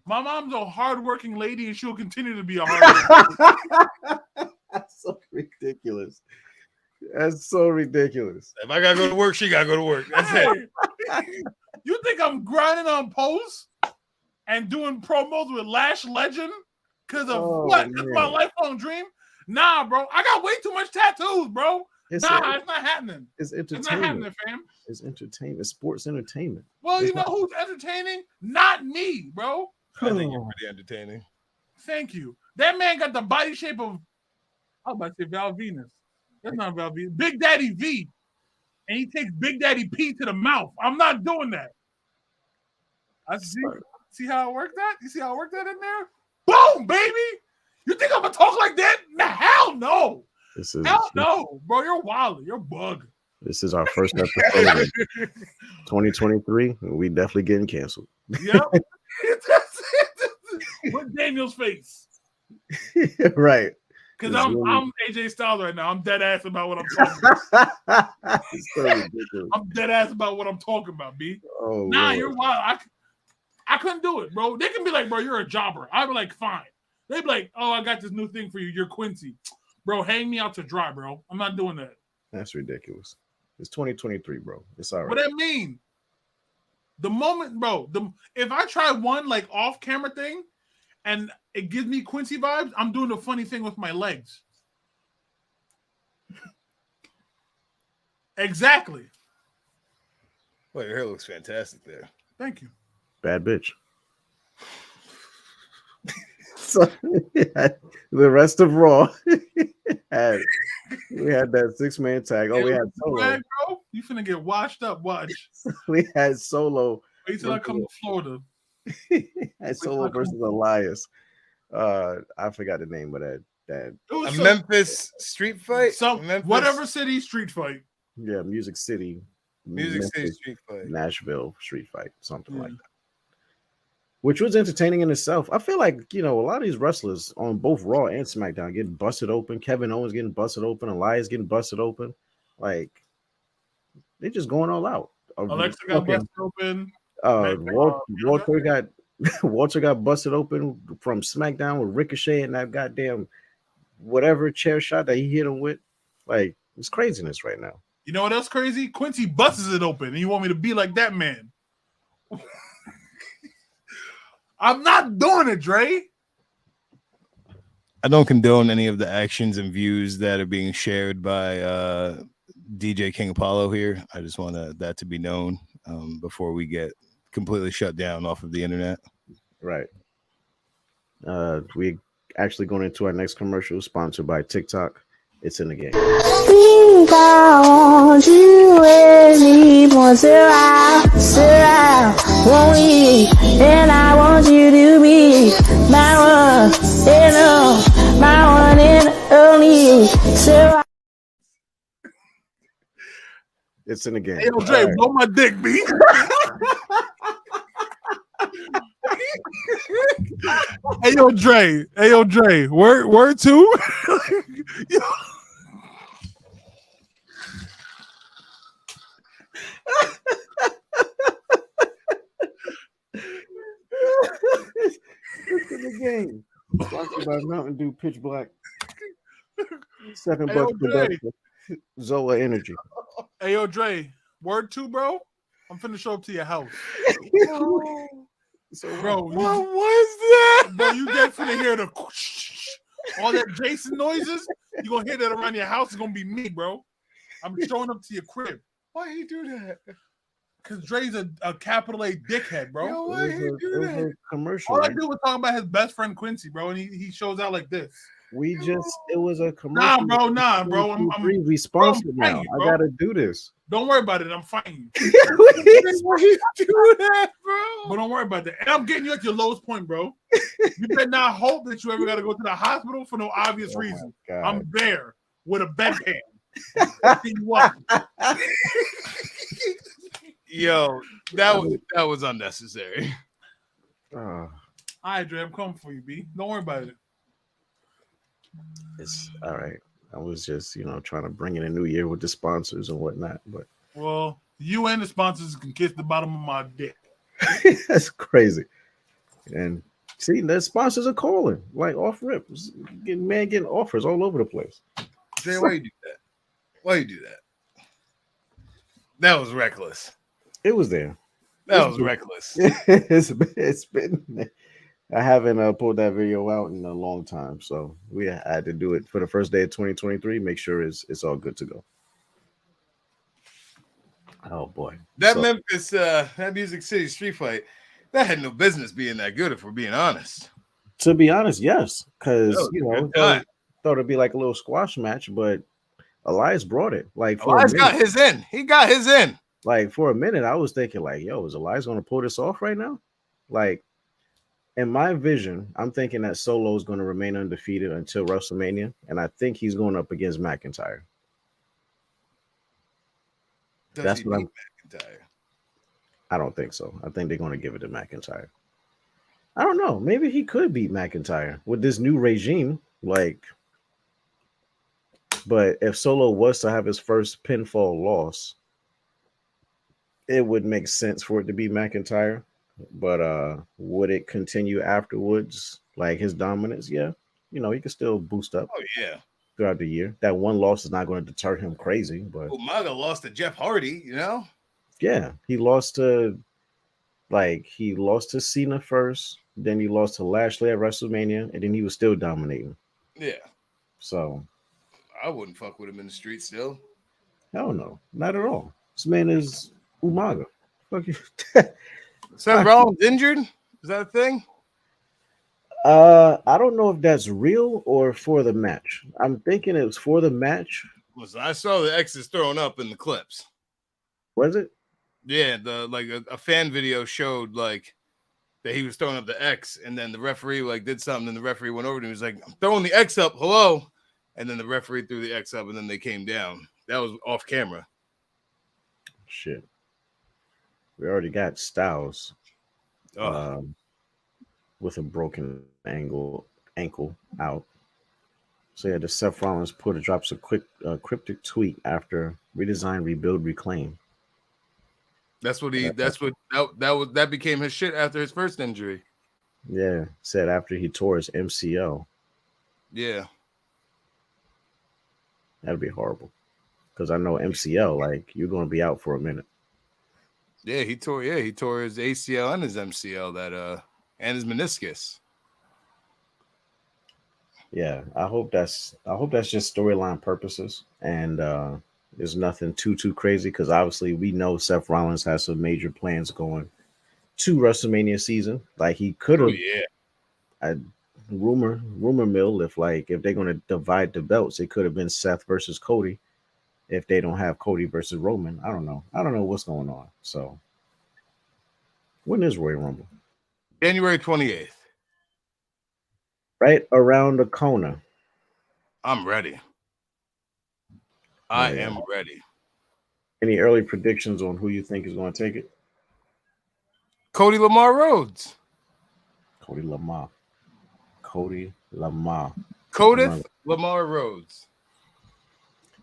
My mom's a hardworking lady and she'll continue to be a hardworking That's so ridiculous. That's so ridiculous. If I gotta go to work, she gotta go to work. That's it. Hey, you think I'm grinding on posts and doing promos with Lash Legend because of what? That's my lifelong dream? Nah, bro. I got way too much tattoos, bro. It's not happening. It's It's not entertainment. happening, fam. It's entertainment. It's sports entertainment. Well, It's you know who's entertaining? Not me, bro. I think you're pretty entertaining. Thank you. That man got the body shape of, I was about to say Val Venus. That's not Val Venus. Big Daddy V. And he takes Big Daddy P to the mouth. I'm not doing that. I see how I worked that? You see how I worked that in there? Boom, baby. You think I'm gonna talk like that? Nah, hell no. Hell no, bro. You're wild. You're bug. This is our first episode of 2023. We definitely getting canceled. Yep. With Daniel's face. Right. Because It's I'm really- AJ Styles right now. I'm dead ass about what I'm talking about. It's so ridiculous. I'm dead ass about what I'm talking about, B. Oh, Nah, Lord. you're wild. I couldn't do it, bro. They can be like, bro, you're a jobber. I'd be like, fine. They'd be like, oh, I got this new thing for you. You're Quincy. Bro, hang me out to dry, bro. I'm not doing that. That's ridiculous. It's 2023, bro. It's all What right. that mean? The moment, bro, if I try one like off-camera thing and it gives me Quincy vibes, I'm doing the funny thing with my legs. Exactly. Well, your hair looks fantastic there. Thank you. Bad bitch. So the rest of Raw had we had that 6-man tag. Oh, we had Solo. Swag, bro. You finna get washed up. Watch. We had Solo Wait till I come to Florida. And Solo versus Elias. I forgot the name of that. It A was Memphis street fight. Memphis? whatever city street fight. Yeah, Music City, Memphis, street fight. Nashville street fight, something Yeah. like that. Which was entertaining in itself. I feel like a lot of these wrestlers on both Raw and SmackDown getting busted open. Kevin Owens getting busted open. Elias getting busted open. Like they're just going all out. Alexa got busted open. Walter got Walter got busted open from SmackDown with Ricochet and that goddamn whatever chair shot that he hit him with. Like it's craziness right now. You know what else crazy? Quincy busts it open, and you want me to be like that man? I'm not doing it, Dre. I don't condone any of the actions and views that are being shared by DJ King Apollo here. I just want that to be known before we get completely shut down off of the internet. Right. We actually going into our next commercial sponsored by TikTok. It's in the game. Think I want you anymore. Surround, won't leave. And I want you to be my one and only, my one and only. Surround. It's in the game. Hey, yo, Dre, blow my dick, B. Hey, yo, Dre. Hey, yo, Dre. Word two. Yo. It's in the game. Sponsored by Mountain Dew Pitch Black. $7 Hey, yo, per Dre. buck. Zoa Energy. Hey, yo, Dre. Word two, bro. I'm finna show up to your house. So, Bro, What was that? bro, you get finna hear the all that Jason noises. You gonna hear that around your house. It's gonna be me, bro. I'm showing up to your crib. Why he do that? Cause Dre's a capital A dickhead, bro. Yo, it why was he a, do it was that? a commercial. All I right? did was talking about his best friend Quincy, bro, and he shows out like this. It was a commercial. Nah, bro. I'm we sponsored I'm now. fighting, I bro. gotta do this. Don't worry about it. I'm fighting you. Why he do that, bro? But don't worry about that. And I'm getting you at your lowest point, bro. You better not hope that you ever got to go to the hospital for no obvious Oh my reason. God. I'm there with a bedpan. Lifting you up. Yo, that was unnecessary. Oh, All right, Dre, I'm coming for you, B. Don't worry about it. it's all right. I was just, trying to bring in a new year with the sponsors and whatnot, but Well, you and the sponsors can kiss the bottom of my dick. that's crazy. And see, the sponsors are calling like off rip, getting offers all over the place. Jay, why you do that? Why you do that? That was reckless. It was there. That was reckless. it's been. I haven't pulled that video out in a long time, so we had to do it for the first day of 2023. Make sure it's all good to go. Oh boy, That Memphis, that Music City street fight, that had no business being that good, if we're being honest. To be honest, yes, because That was a good time. thought it'd be like a little squash match, but Elias brought it. Like for Elias a got minute, his in. He got his in. like for a minute, I was thinking like, yo, is Elias going to pull this off right now? Like in my vision, I'm thinking that Solo is going to remain undefeated until WrestleMania, and I think he's going up against McIntyre. That's he what beat McIntyre? I don't think so. I think they're going to give it to McIntyre. I don't know. Maybe he could beat McIntyre with this new regime. Like, but if Solo was to have his first pinfall loss, it would make sense for it to be McIntyre. But would it continue afterwards, like his dominance? Yeah, he could still boost up Oh yeah. throughout the year. That one loss is not going to deter him crazy, but Umaga lost to Jeff Hardy, yeah, he lost to Cena first, then he lost to Lashley at WrestleMania, and then he was still dominating. Yeah. So I wouldn't fuck with him in the street still. hell no, not at all. This man is Umaga. Fuck you. Seth Rollins injured? Is that a thing? I don't know if that's real or for the match. I'm thinking it was for the match. Listen, I saw the X's throwing up in the clips. Was it? Yeah, the like a fan video showed like that he was throwing up the X, and then the referee like did something, and the referee went over to him. He was like, "I'm throwing the X up, hello," and then the referee threw the X up, and then they came down. That was off camera. Shit. We already got Styles Oh, with a broken ankle out. So yeah, the Seth Rollins Porter drops a quick cryptic tweet after redesign, rebuild, reclaim. that's what he. That's what that became his shit after his first injury. Yeah, said after he tore his MCL. Yeah, That'd be horrible. Because I know MCL, like you're going to be out for a minute. yeah, he tore. Yeah, he tore his ACL and his MCL and his meniscus. Yeah, I hope that's just storyline purposes, and there's nothing too crazy because obviously we know Seth Rollins has some major plans going to WrestleMania season. Like he could Oh have, yeah, I rumor mill, if they're going to divide the belts, it could have been Seth versus Cody. If they don't have Cody versus Roman, I don't know. I don't know what's going on. So when is Royal Rumble? January 28th. Right around the corner. I'm ready. I am ready. Any early predictions on who you think is going to take it? Cody Lamar Rhodes. Cody Lamar. Cody Lamar. Codith Lamar Rhodes.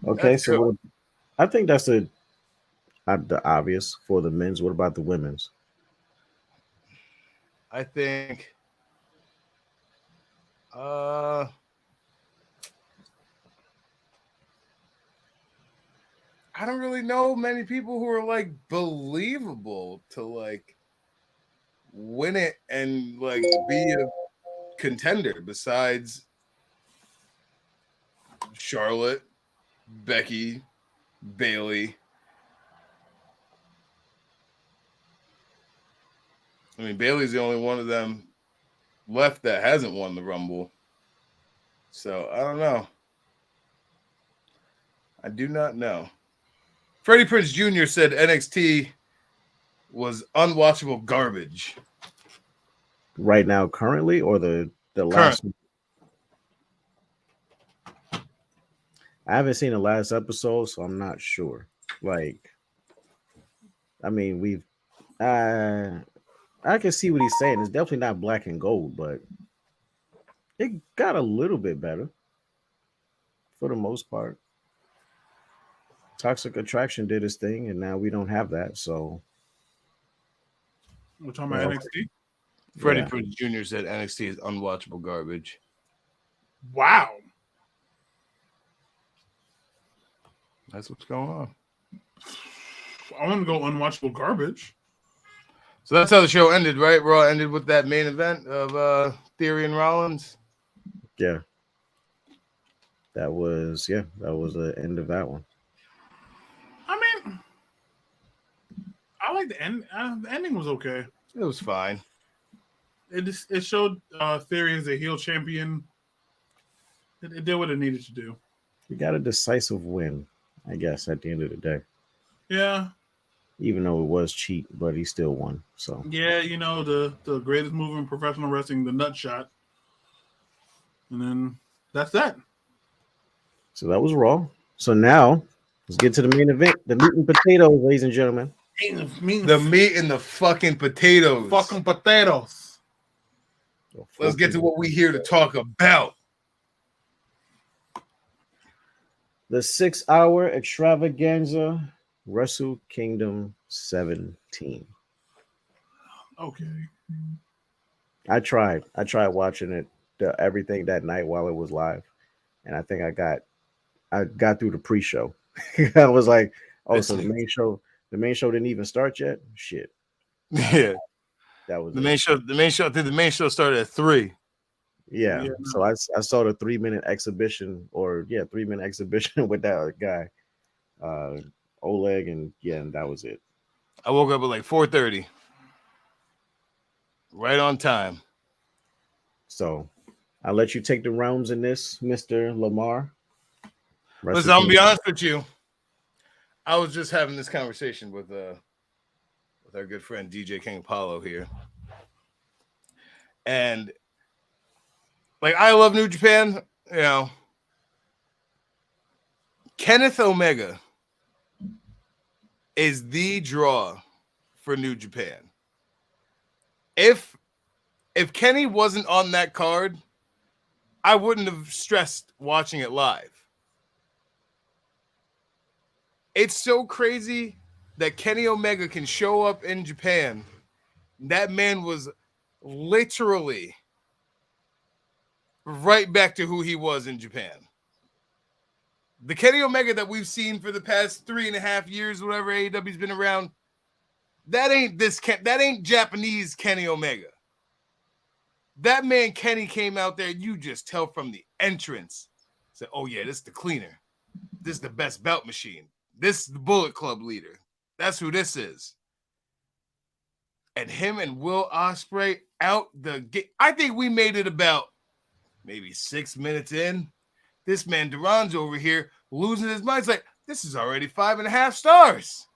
Okay, That's so I think that's the obvious for the men's. What about the women's? I think I don't really know many people who are like believable to like win it and like be a contender besides Charlotte, Becky, Bailey. I mean, Bailey's the only one of them left that hasn't won the Rumble. So I don't know. I do not know. Freddie Prinze Jr. said NXT was unwatchable garbage. Right now, currently, or the Current. last? I haven't seen the last episode, so I'm not sure. Like, I mean, I can see what he's saying. It's definitely not black and gold, but it got a little bit better for the most part. Toxic Attraction did his thing, and now we don't have that. So, We're talking about Yeah. NXT. Freddie Yeah. Prinze Jr. said NXT is unwatchable garbage. Wow. That's what's going on. I want to go unwatchable garbage. So that's how the show ended, right? Raw ended with that main event of Theory and Rollins. yeah, that was the end of that one. I mean, I like the end. The ending was okay. It was fine. It showed Theory as a heel champion. It did what it needed to do. We got a decisive win, I guess, at the end of the day. Yeah, Even though it was cheap, but he still won. So yeah. You know the greatest move in professional wrestling, the nut shot, and then that's that. So that was Raw. So now let's get to the main event, the meat and potatoes, ladies and gentlemen. The meat and the fucking potatoes. Fucking potatoes. Let's get to what we here to talk about. The 6-hour extravaganza, Wrestle Kingdom 17. Okay. I tried watching it, everything that night while it was live, and I think I got through the pre-show. I was like, oh, so the main show didn't even start yet. Shit, Yeah. that was The it. main show. I think the main show started at 3. Yeah. Yeah. So I saw the 3-minute exhibition, 3-minute exhibition with that guy, Oleg, and that was it. I woke up at like 4:30. Right on time. So I'll let you take the realms in this, Mr. Lamar. Listen, I'm gonna be honest with you. I was just having this conversation with with our good friend DJ King Paulo here. And like, I love New Japan, you know. Kenneth Omega is the draw for New Japan. If Kenny wasn't on that card, I wouldn't have stressed watching it live. It's so crazy that Kenny Omega can show up in Japan. That man was literally right back to who he was in Japan. The Kenny Omega that we've seen for the past 3.5 years, whatever AEW's been around, that ain't Japanese Kenny Omega. That man Kenny came out there, you just tell from the entrance. Say, oh yeah, this is the cleaner. This is the best belt machine. This is the Bullet Club leader. That's who this is. And him and Will Ospreay out the gate. I think we made it about maybe 6 minutes in. This man Duran's over here losing his mind. He's like, this is already 5.5 stars.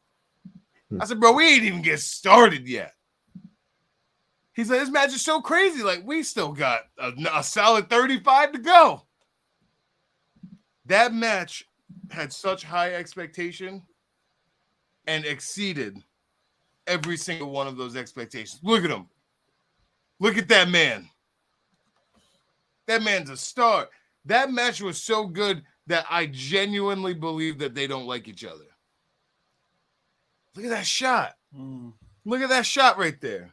I said, bro, we ain't even get started yet. He's like, this match is so crazy. Like, we still got a solid 35 to go. That match had such high expectation and exceeded every single one of those expectations. Look at him. Look at that man. That man's a star. That match was so good that I genuinely believe that they don't like each other. Look at that shot. Look at that shot right there.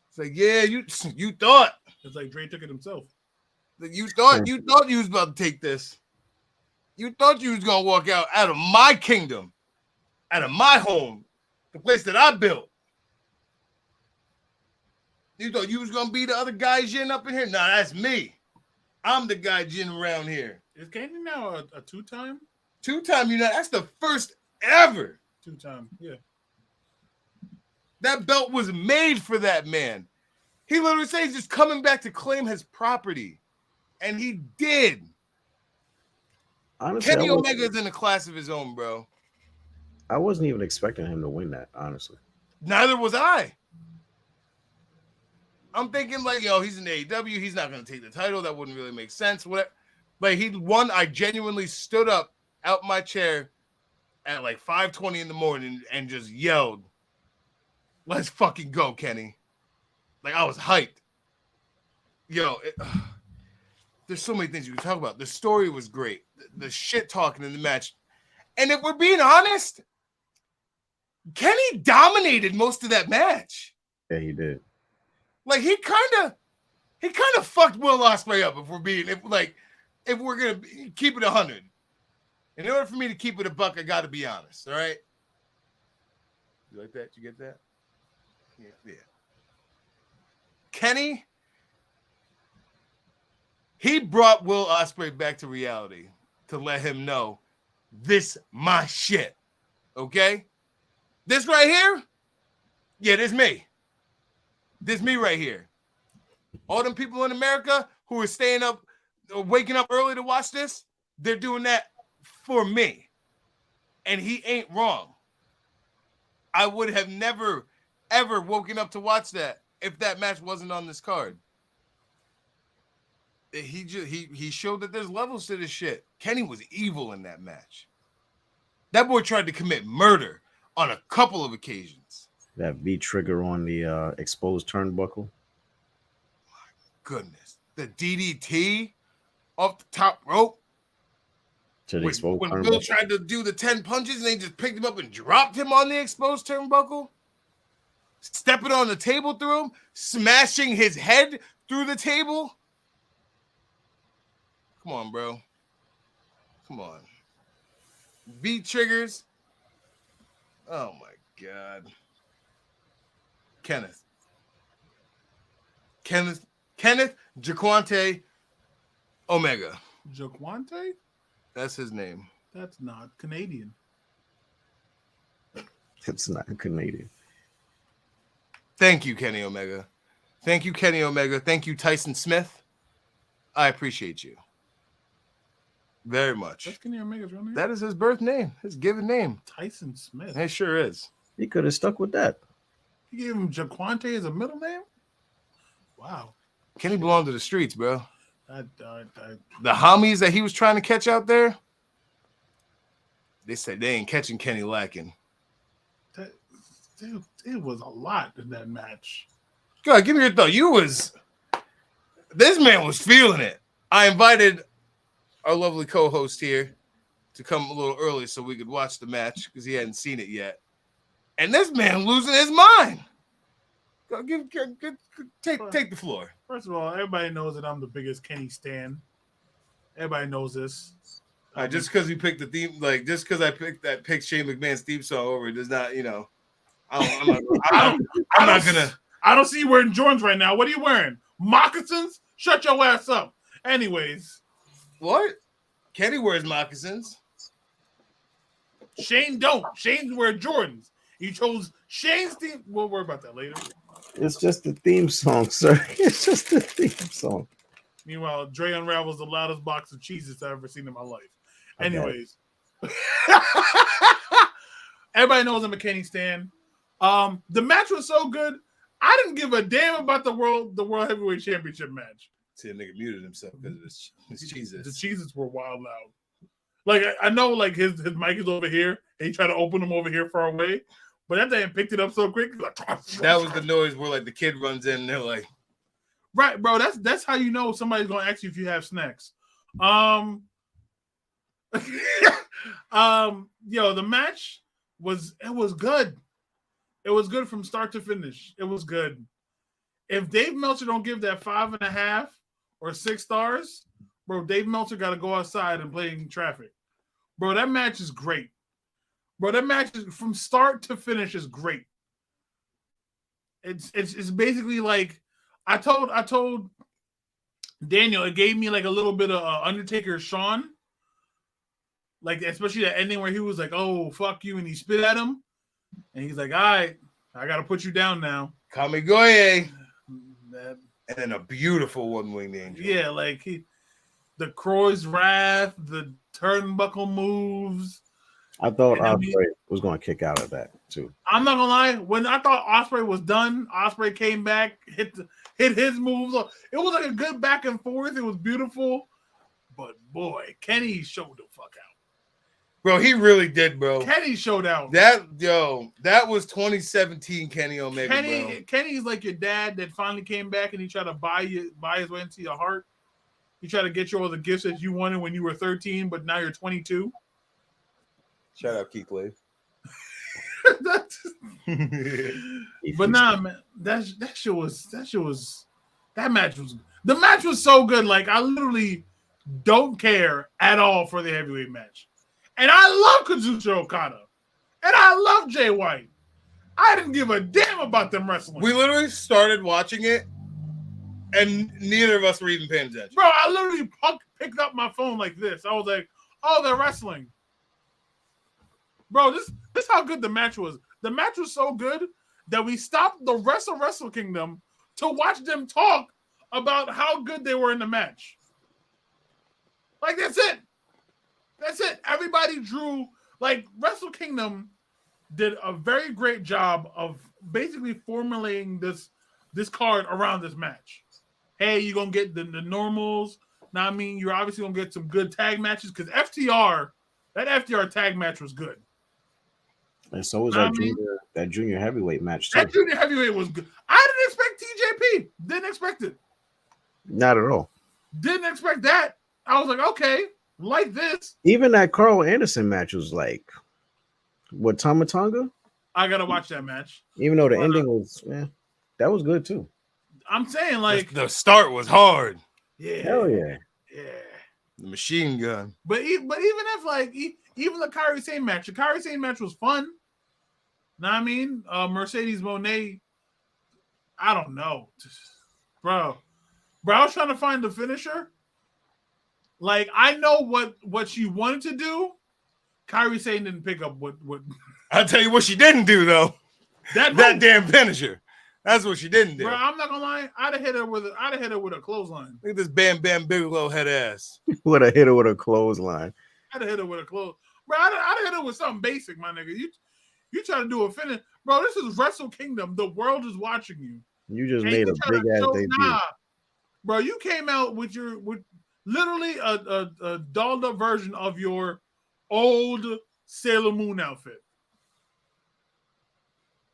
It's like, yeah, you thought. It's like Dre took it himself. You thought you was about to take this. You thought you was gonna walk out of my kingdom, out of my home, the place that I built. You thought you was gonna be the other guy Jin up in here? Nah, that's me. I'm the guy Jin around here. Is Kenny now a two-time? Two-time, that's the first ever. Two-time, yeah. That belt was made for that man. He literally says he's just coming back to claim his property. And he did. Honestly, Kenny Omega's in a class of his own, bro. I wasn't even expecting him to win that, honestly. Neither was I. I'm thinking like, yo, he's in AEW. He's not going to take the title. That wouldn't really make sense. Whatever. But he won. I genuinely stood up out my chair at like 5:20 in the morning and just yelled, let's fucking go, Kenny. Like, I was hyped. Yo, there's so many things you can talk about. The story was great. The shit talking in the match. And if we're being honest, Kenny dominated most of that match. Yeah, he did. Like, he kind of fucked Will Ospreay up if we're gonna keep it 100. In order for me to keep it a buck, I gotta be honest. All right. You like that? You get that? Yeah. Kenny, he brought Will Ospreay back to reality to let him know this my shit. Okay? This right here? Yeah, this me. This me right here. All them people in America who are staying up, waking up early to watch this, they're doing that for me. And he ain't wrong. I would have never, ever woken up to watch that if that match wasn't on this card. He showed that there's levels to this shit. Kenny was evil in that match. That boy tried to commit murder on a couple of occasions. That V trigger on the exposed turnbuckle. My goodness. The DDT off the top rope. To the exposed when turnbuckle. Bill tried to do the 10 punches and they just picked him up and dropped him on the exposed turnbuckle. Stepping on the table through him. Smashing his head through the table. Come on, bro. Come on. V triggers. Oh, my God. Kenneth Jaquante Omega. Jaquante? That's his name. That's not Canadian. It's not Canadian. Thank you, Kenny Omega. Thank you, Kenny Omega. Thank you, Tyson Smith. I appreciate you very much. That's Kenny Omega's real name? That is his birth name, his given name. Tyson Smith. It sure is. He could have stuck with that. He gave him Jaquante as a middle name. Wow. Kenny belonged to the streets, bro. I, The homies that he was trying to catch out there, they said they ain't catching Kenny lacking. it was a lot in that match. God, give me your thought. This man was feeling it. I invited our lovely co-host here to come a little early so we could watch the match because he hadn't seen it yet. And this man losing his mind. Go, take the floor. First of all, everybody knows that I'm the biggest Kenny stan. Everybody knows this. All right, just because you picked the theme, like just because I picked Shane McMahon's theme song over, it does not, I'm not gonna. I don't see you wearing Jordans right now. What are you wearing? Moccasins? Shut your ass up. Anyways, what? Kenny wears moccasins. Shane don't. Shane's wearing Jordans. He chose Shane's theme. We'll worry about that later. It's just the theme song, sir. It's just the theme song. Meanwhile, Dre unravels the loudest box of cheeses I've ever seen in my life. Okay. Anyways, everybody knows I'm a Kenny stan. The match was so good. I didn't give a damn about the world heavyweight championship match. See, a nigga muted himself because of his cheeses. The cheeses were wild loud. Like I know, like his mic is over here, and he tried to open them over here far away, but that thing picked it up so quick. Like, that was the noise where like the kid runs in and they're like, right, bro. That's how you know somebody's gonna ask you if you have snacks. Yo, the match was good. It was good from start to finish. It was good. If Dave Meltzer don't give that 5.5 or 6 stars, bro, Dave Meltzer got to go outside and play in traffic. Bro, that match is great. Bro, that match is from start to finish is great. It's basically like I told Daniel, it gave me like a little bit of Undertaker Shawn. Like, especially that ending where he was like, oh, fuck you, and he spit at him. And he's like, all right, I got to put you down now. Kamigoye. And then a beautiful one-winged angel. Yeah, like the Croy's Wrath, the turnbuckle moves. I thought Ospreay was going to kick out of that, too. I'm not going to lie. When I thought Ospreay was done, Ospreay came back, hit his moves. It was like a good back and forth. It was beautiful. But, boy, Kenny showed the fuck out. Bro, he really did, bro. Kenny showed out. That was 2017 Kenny Omega, bro. Kenny's like your dad that finally came back and he tried to buy his way into your heart. He tried to get you all the gifts that you wanted when you were 13, but now you're 22. Shout out Keith Lee. But nah, man, the match was so good. Like, I literally don't care at all for the heavyweight match. And I love Kazuchika Okada. And I love Jay White. I didn't give a damn about them wrestling. We literally started watching it, and neither of us were even paying attention. Bro, I literally picked up my phone like this. I was like, oh, they're wrestling. Bro, this is how good the match was. The match was so good that we stopped the rest of Wrestle Kingdom to watch them talk about how good they were in the match. Like, that's it. That's it. Everybody drew, like, Wrestle Kingdom did a very great job of basically formulating this card around this match. Hey, you're going to get the normals. Now, I mean, you're obviously going to get some good tag matches because that FTR tag match was good. And so was that junior heavyweight match, too. That junior heavyweight was good. I didn't expect TJP. Didn't expect it. Not at all. Didn't expect that. I was like, okay. Like this. Even that Carl Anderson match was like, what, Tama Tonga? I gotta watch that match. Even though the ending was, that was good too. I'm saying, like, the start was hard. Yeah, hell yeah, yeah. The machine gun. But even if like even the Kairi Sane match, the Kairi Sane match was fun. Know what I mean? Mercedes Moné. I don't know, bro. I was trying to find the finisher. Like, I know what she wanted to do. Kairi Sane didn't pick up what. I'll tell you what she didn't do though. That damn finisher. That's what she didn't do. Bro, I'm not gonna lie. I'd have hit her with a clothesline. Look at this Bam Bam Bigelow head ass. Would have hit her with a clothesline. I'd have hit her with a clothes. Bro, I'd have hit her with something basic, my nigga. You try to do a finish, bro. This is Wrestle Kingdom. The world is watching you. You just And made you a try big to ass show- debut. Nah, bro. You came out with literally a dolled up version of your old Sailor Moon outfit.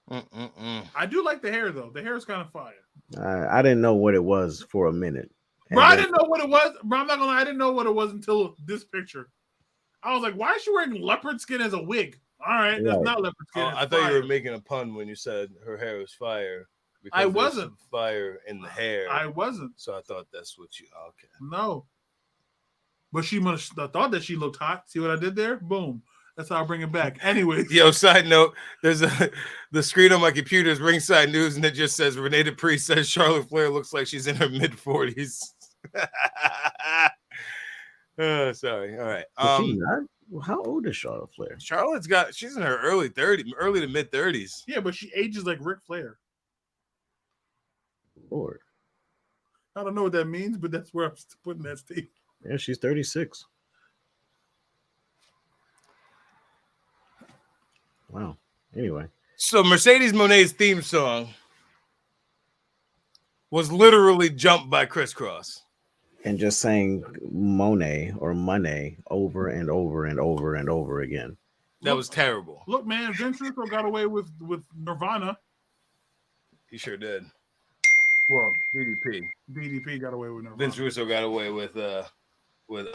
I do like the hair though. The hair is kind of fire. I didn't know what it was for a minute. Bro, I didn't know what it was. Bro, I'm not gonna lie, I didn't know what it was until this picture. I was like, why is she wearing leopard skin as a wig? All right, that's not leopard skin. I thought you were making a pun when you said her hair was fire. I wasn't. Fire in the hair. I wasn't. So I thought that's what you. Okay. No. But she must have thought that she looked hot. See what I did there? Boom. That's how I bring it back. Anyways. Yo, side note, there's the screen on my computer is Ringside News, and it just says Renee Dupree says Charlotte Flair looks like she's in her mid-40s. Sorry. All right. How old is Charlotte Flair? She's in her early to mid 30s. Yeah, but she ages like Ric Flair. Lord. I don't know what that means, but that's where I'm putting that statement. Yeah, she's 36. Wow. Anyway. So Mercedes Monet's theme song was literally jumped by Crisscross. And just saying Monet or Money over and over and over and over again. That was terrible. Look, man, Vince Russo got away with Nirvana. He sure did. Well, DDP got away with Nirvana. Vince Russo got away with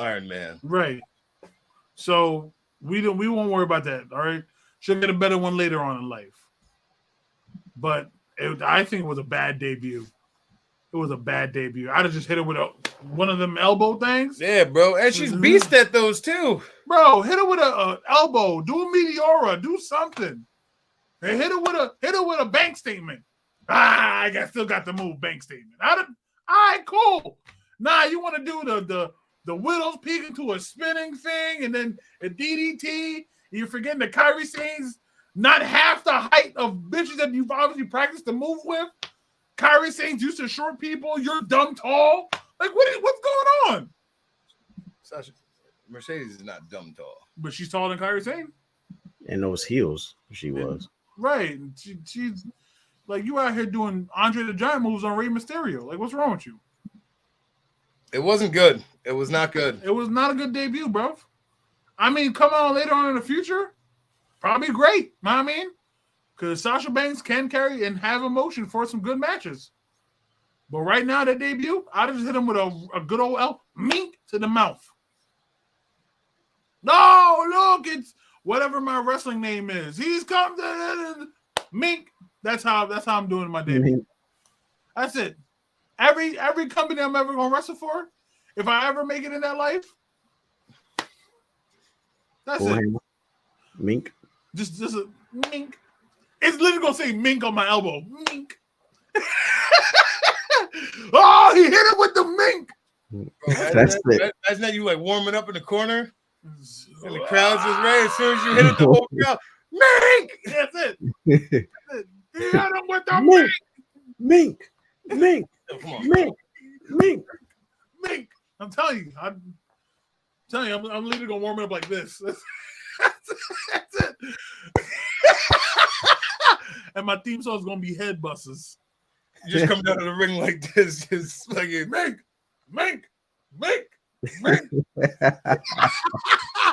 Iron Man. Right. So we won't worry about that. All right. She'll get a better one later on in life. But I think it was a bad debut. It was a bad debut. I'd have just hit her with one of them elbow things. Yeah, bro. And she's beast at those too. Bro, hit her with a elbow. Do a Meteora. Do something. And hit her with a bank statement. I still got the move bank statement. All right, cool. Nah, you want to do the Widow's Peak into a spinning thing and then a DDT. You're forgetting the Kyrie Sane's not half the height of bitches that you've obviously practiced to move with. Kyrie Sane's used to short people. You're dumb tall. Like, what's going on? Sasha, Mercedes is not dumb tall. But she's taller than Kyrie Sane. And those heels, she was. Right. She's like, you out here doing Andre the Giant moves on Rey Mysterio. Like, what's wrong with you? It wasn't good. It was not good. It was not a good debut, bro. I mean, come on later on in the future. Probably great. Know what I mean? Because Sasha Banks can carry and have emotion for some good matches. But right now, that debut, I'd just hit him with a good old mink to the mouth. No, look, it's whatever my wrestling name is. He's come to mink. That's how I'm doing my debut. That's it. Every company I'm ever gonna wrestle for, if I ever make it in that life, that's it. Mink. Just a mink. It's literally gonna say mink on my elbow. Mink. Oh, he hit it with the mink. That's it. Imagine that you like warming up in the corner, and the crowd's just ready. As soon as you hit it, the whole crowd, mink. That's it. That's it. He hit him with the mink. Mink. Mink. Mink. Mink. Mink. I'm telling you, I'm literally gonna warm it up like this. That's it. And my theme song is gonna be head busters. You just come down to the ring like this, just like mink, mink, mink, mink.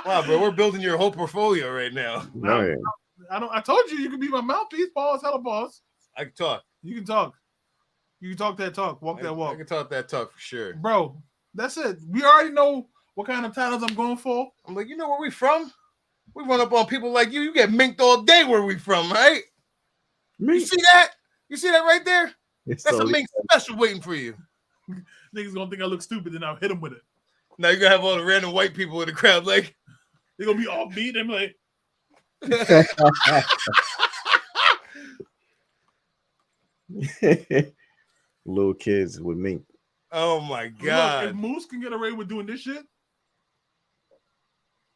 Wow, bro, we're building your whole portfolio right now. Right. I told you can be my mouthpiece. Pause. Hella pause. I can talk. You can talk. You can talk that talk. Walk that walk. I can talk that talk for sure, bro. That's it. We already know what kind of titles I'm going for. I'm like, you know where we from? We run up on people like you. You get minked all day where we from, right? Mink. You see that? You see that right there? It's That's so a mink special waiting for you. Niggas gonna think I look stupid, then I'll hit them with it. Now you're gonna have all the random white people in the crowd, like they're gonna be all beat. I'm like, little kids with mink. oh my god! Look, if Moose can get away with doing this shit,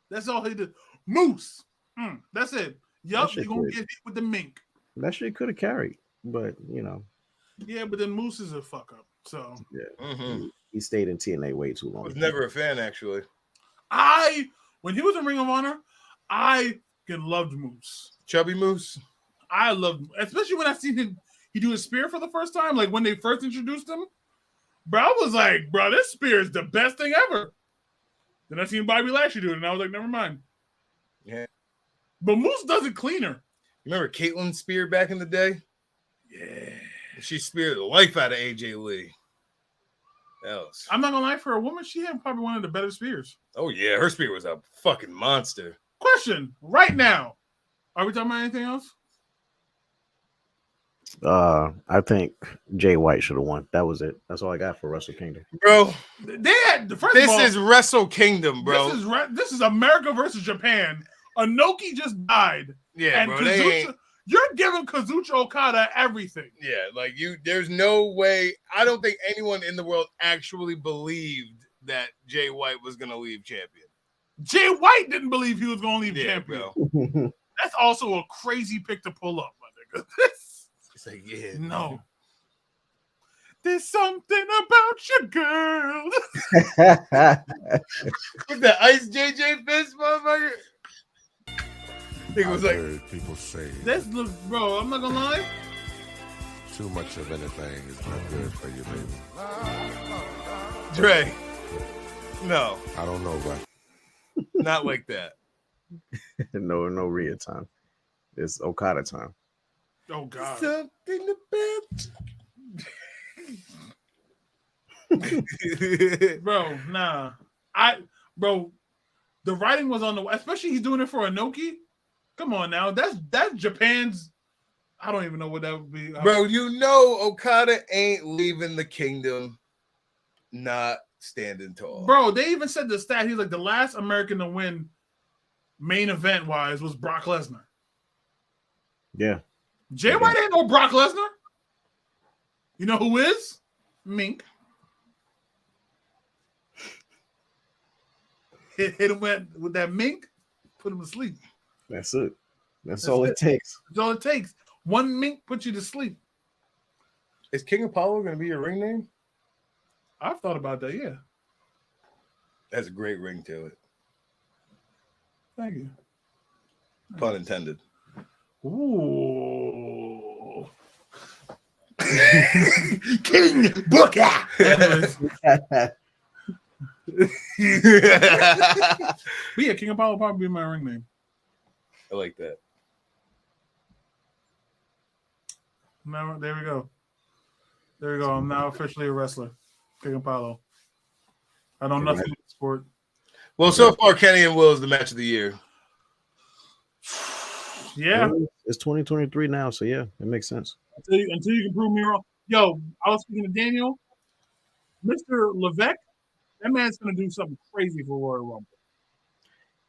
that's all he did. Moose. That's it. Yup, you're gonna get hit with the mink. That shit could have carried, but you know. Yeah, but then Moose is a fuck up. So yeah, he stayed in TNA way too long. I was never a fan, actually. When he was in Ring of Honor, I fucking loved Moose. Chubby Moose. I loved, especially when I seen him. He do his spear for the first time, like when they first introduced him. Bro, I was like, bro, this spear is the best thing ever. Then I seen Bobby Lashley do it, and I was like, never mind. Yeah. But Moose does it cleaner. Remember Caitlyn's spear back in the day? Yeah. She speared the life out of AJ Lee. That was... I'm not gonna lie, for a woman, she had probably one of the better spears. Oh yeah, her spear was a fucking monster. Question right now. Are we talking about anything else? I think Jay White should have won. That was it. That's all I got for Wrestle Kingdom. Bro, They had the first this of all, is Wrestle Kingdom, bro. This is America versus Japan. Inoki just died. Yeah, And bro. They ain't... You're giving Kazuchika Okada everything. Yeah, like there's no way. I don't think anyone in the world actually believed that Jay White was gonna leave champion. Jay White didn't believe he was gonna leave champion. Bro. That's also a crazy pick to pull up, my nigga. It's like, yeah. No. There's something about your girl. With the ice JJ fist, motherfucker. It was like, heard people say This look, bro, I'm not gonna lie. too much of anything is not good for you, baby. Dre. No, I don't know, but not like that. no Rhea time. It's Okada time. Oh God. Something about Bro, nah. Bro, the writing was on the, especially he's doing it for Inoki. Come on now. That's Japan's, I don't even know what that would be. Bro, you know Okada ain't leaving the kingdom not standing tall. Bro, they even said the stat. He's like the last American to win main event wise was Brock Lesnar. Yeah. Jay White ain't no Brock Lesnar. You know who is? Mink. Hit him with that mink, put him to sleep. That's it. That's all it takes. That's all it takes. One mink puts you to sleep. Is King Apollo going to be your ring name? I've thought about that, yeah. That's a great ring to it. Thank you. Pun intended. Ooh. King Booker. Anyways. But yeah, King Apollo will probably be my ring name. I like that. Now, there we go. There we go. I'm now officially a wrestler. King Apollo. I know nothing about sport. Well, so far, Kenny and Will is the match of the year. Yeah. It's 2023 now, so yeah, it makes sense. Until you can prove me wrong. Yo, I was speaking to Daniel. Mr. Levesque, that man's going to do something crazy for Royal Rumble.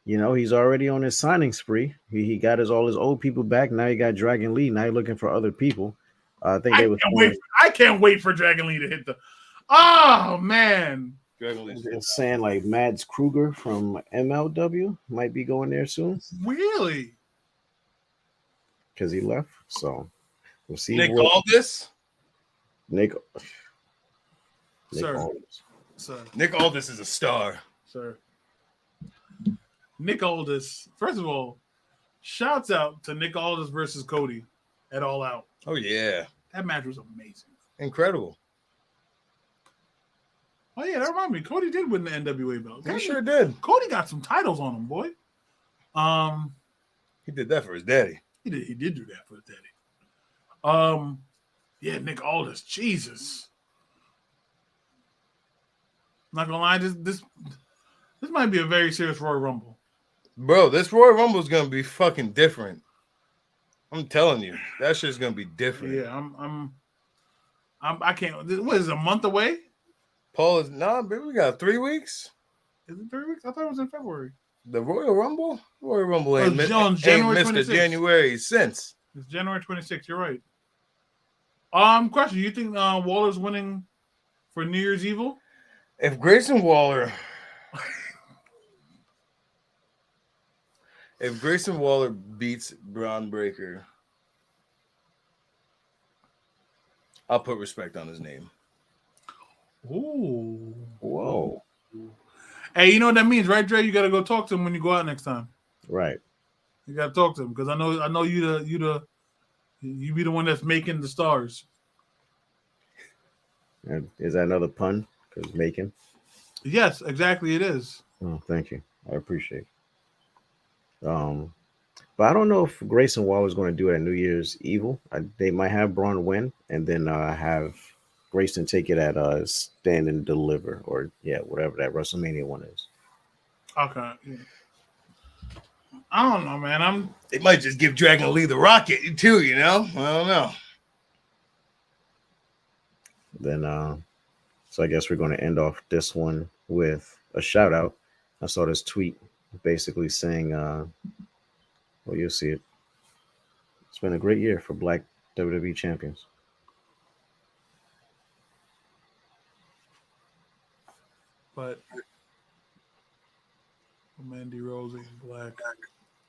You know, he's already on his signing spree. He got all his old people back. Now he got Dragon Lee. Now he's looking for other people. I think I can't wait for Dragon Lee to hit the. Oh man, it's saying like Mads Kruger from MLW might be going there soon. Really? Because he left. So we'll see. Nick Aldis. Nick Sir. Aldis. Sir. Nick Aldis is a star. Sir. Nick Aldis. First of all, shouts out to Nick Aldis versus Cody at All Out. Oh yeah, that match was amazing, incredible. Oh yeah, that reminds me. Cody did win the NWA belt. He sure did. Cody got some titles on him, boy. He did that for his daddy. He did do that for his daddy. Yeah, Nick Aldis. Jesus. Not gonna lie, this might be a very serious Royal Rumble. Bro, this Royal Rumble is gonna be fucking different. I'm telling you, that shit's gonna be different. Yeah, I can't. What is it, a month away? Paul is baby, we got 3 weeks. Is it 3 weeks? I thought it was in February. The Royal Rumble ain't missed January the January since. It's January 26th. You're right. Question: you think Waller's winning for New Year's Evil? If Grayson Waller beats Braun Breaker, I'll put respect on his name. Ooh. Whoa. Hey, you know what that means, right, Dre? You got to go talk to him when you go out next time. Right. You gotta talk to him because I know you be the one that's making the stars. And is that another pun? Because making. Yes, exactly. It is. Oh, thank you. I appreciate it. But I don't know if Grayson Waller is going to do it at New Year's Evil. They might have Braun win and then have Grayson take it at Stand and Deliver or whatever that WrestleMania one is. Okay. Yeah. I don't know, man. They might just give Dragon Lee the rocket too, you know? I don't know. Then so I guess we're going to end off this one with a shout out. I saw this tweet basically saying well, you'll see it. It's been a great year for Black WWE champions. But Mandy Rose ain't black.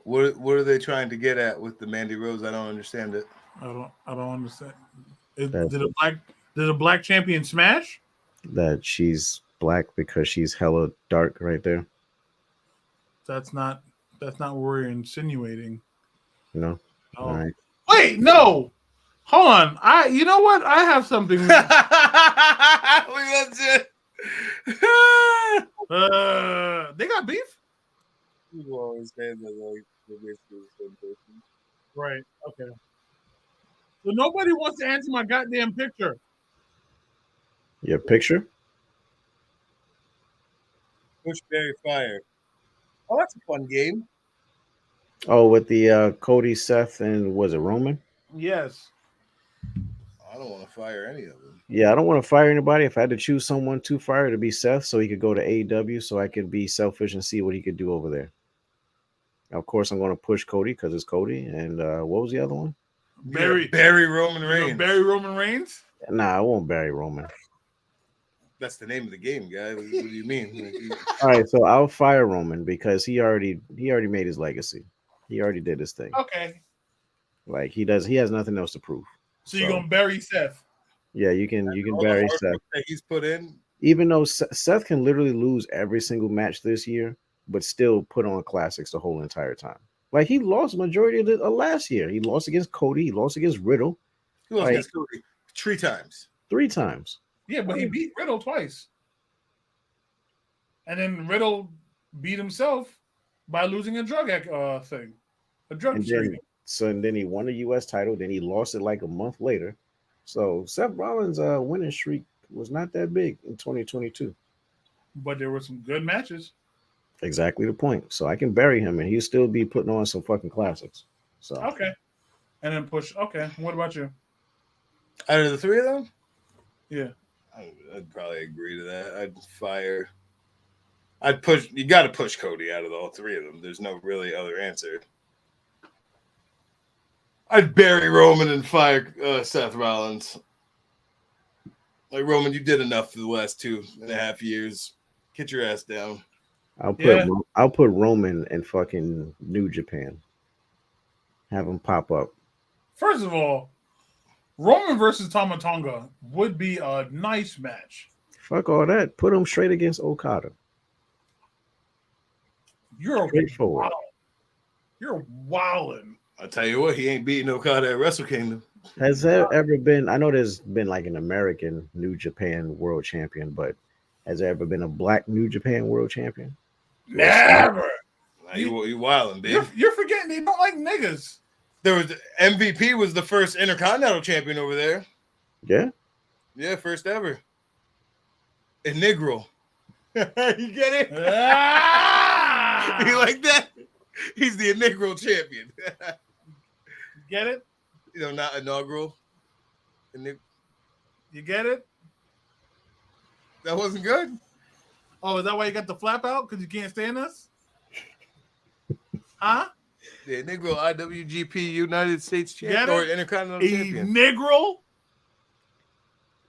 What are they trying to get at with the Mandy Rose? I don't understand it. I don't understand. Did a black champion smash? That she's black because she's hella dark right there. That's not what we're insinuating. No. Oh. All right. Wait, no. Hold on. You know what? I have something. They got beef? People always say that like they're basically the same person. Right. Okay. So nobody wants to answer my goddamn picture. Your picture? Push Berry Fire. Oh, that's a fun game. Oh, with the Cody, Seth, and was it Roman? Yes. I don't want to fire any of them. Yeah, I don't want to fire anybody. If I had to choose someone to fire, to be Seth, so he could go to AEW, so I could be selfish and see what he could do over there. Of course, I'm going to push Cody because it's Cody. And what was the other one? Barry Roman Reigns. Barry Roman Reigns? Nah, I won't Barry Roman. That's the name of the game, guy. What do you mean? All right, so I'll fire Roman because he already made his legacy. He already did his thing. Okay. Like he has nothing else to prove. So you're gonna bury Seth? Yeah, you can bury Seth. That he's put in. Even though Seth can literally lose every single match this year, but still put on classics the whole entire time. Like he lost majority of last year. He lost against Cody. He lost against Riddle. He lost against Cody 3 times. Yeah, but he beat Riddle twice. And then Riddle beat himself by losing a drug thing. A drug streak. And then he won the US title. Then he lost it like a month later. So Seth Rollins' winning streak was not that big in 2022. But there were some good matches. Exactly the point. So I can bury him and he'll still be putting on some fucking classics. So okay. And then push. Okay. What about you? Out of the 3 of them? Yeah. I'd probably agree to that. I'd push. You got to push Cody out of all 3 of them. There's no really other answer. I'd bury Roman and fire Seth Rollins. Like Roman, you did enough for the last 2.5 years. Get your ass down. I'll put Roman in fucking New Japan. Have him pop up. First of all, Roman versus Tama Tonga would be a nice match. Fuck all that. Put him straight against Okada. You're straightforward. You're wildin'. I'll tell you what, he ain't beating Okada at Wrestle Kingdom. Has there ever been? I know there's been like an American New Japan World Champion, but has there ever been a Black New Japan World Champion? Never. You wildin', babe. You're forgetting they don't like niggas. There was MVP was the first Intercontinental Champion over there. Yeah, first ever. A Negro. You get it? You like that? He's the inaugural champion. Get it? You know, not inaugural. You get it? That wasn't good. Oh, is that why you got the flap out? Because you can't stand us? Huh? The inaugural IWGP United States champion or Intercontinental champion. Negro?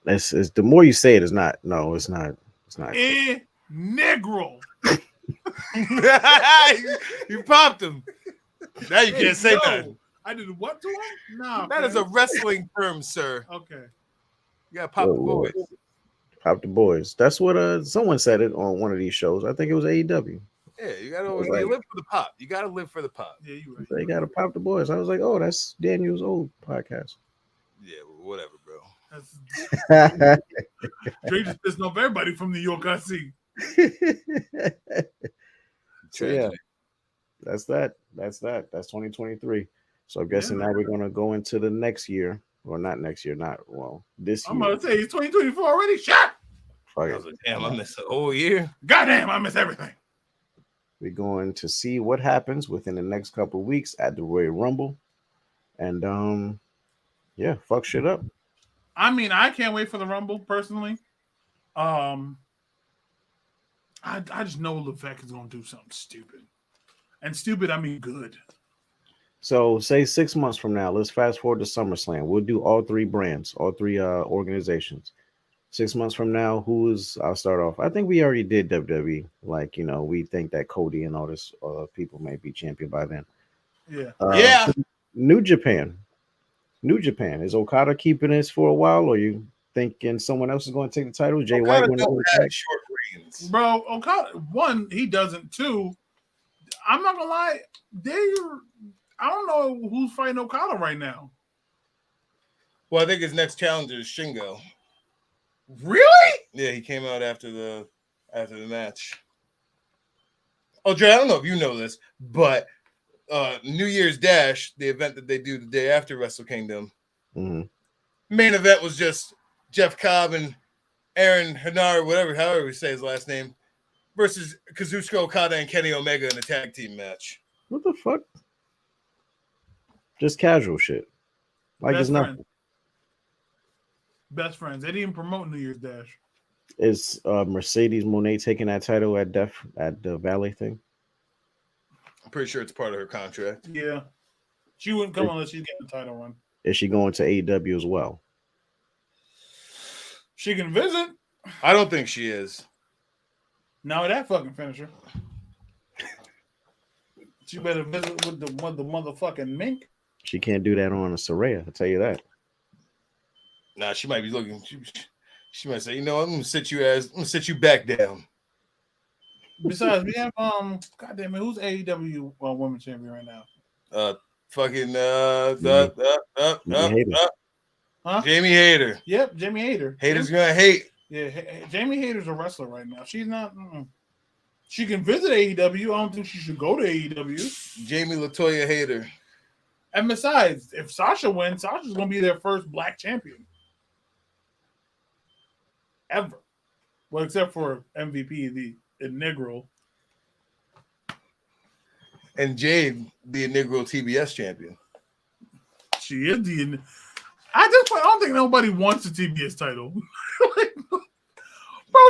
It's the more you say it, it's not. No, it's not. It's not. Negro. You popped him. Now you can't say that. I did what to him? No. That is a wrestling term, sir. Okay. You gotta pop the boys. Pop the boys. That's what someone said it on one of these shows. I think it was AEW. Yeah, you gotta was you like- live for the pop. You gotta live for the pop. Yeah, you right. They gotta pop the boys. I was like, oh, that's Daniel's old podcast. Yeah, well, whatever, bro. That's, Drake just pissing off everybody from New York. I see. So yeah, Tragedy. that's that. That's 2023. So I'm guessing now we're gonna go into the next year. Well, not next year, this I'm year. about to say it's 2024 already. Shut. Fuck I it. was like, damn, I missed the whole year. Goddamn, I miss everything. We're going to see what happens within the next couple of weeks at the Royal Rumble, and yeah, fuck shit up. I mean, I can't wait for the Rumble personally. I just know Levesque is going to do something stupid, and stupid I mean good. So say 6 months from now, let's fast forward to SummerSlam. We'll do all three brands, all three organizations. 6 months from now, I'll start off. I think we already did WWE. Like, we think that Cody and all this people may be champion by then. Yeah. Yeah. New Japan. Is Okada keeping this for a while, or you thinking someone else is going to take the title? Jay White Okada going to don't go have back? short reigns. Bro, Okada, one, he doesn't. Two, I'm not gonna lie, I don't know who's fighting Okada right now. Well, I think his next challenger is Shingo. Really? Yeah, he came out after the match. Oh, Dre, I don't know if you know this, but New Year's Dash, the event that they do the day after Wrestle Kingdom, main event was just Jeff Cobb and Aaron Henare, however we say his last name, versus Kazuchika Okada and Kenny Omega in a tag team match. What the fuck? Just casual shit. Like Best it's nothing. friend. Best friends. They didn't even promote New Year's Dash. Is Mercedes Moné taking that title at the Valley thing? I'm pretty sure it's part of her contract. Yeah. She wouldn't come unless she's getting the title run. Is she going to AEW as well? She can visit. I don't think she is. Now that fucking finisher. She better visit with the motherfucking mink. She can't do that on a Saraya, I'll tell you that. Nah, she might be looking. She might say, "You know, I'm gonna sit you back down." Besides, we have goddamn it, who's AEW women's champion right now? Jamie Hayter. Yep, Jamie Hayter. Hayter's gonna hate. Yeah, Jamie Hayter's a wrestler right now. She's not. She can visit AEW. I don't think she should go to AEW. Jamie Latoya Hayter. And besides, if Sasha wins, Sasha's gonna be their first black champion ever. Well, except for MVP, the inaugural. And Jade, the inaugural TBS champion. She is the. At this point, I don't think nobody wants the TBS title. Like, bro,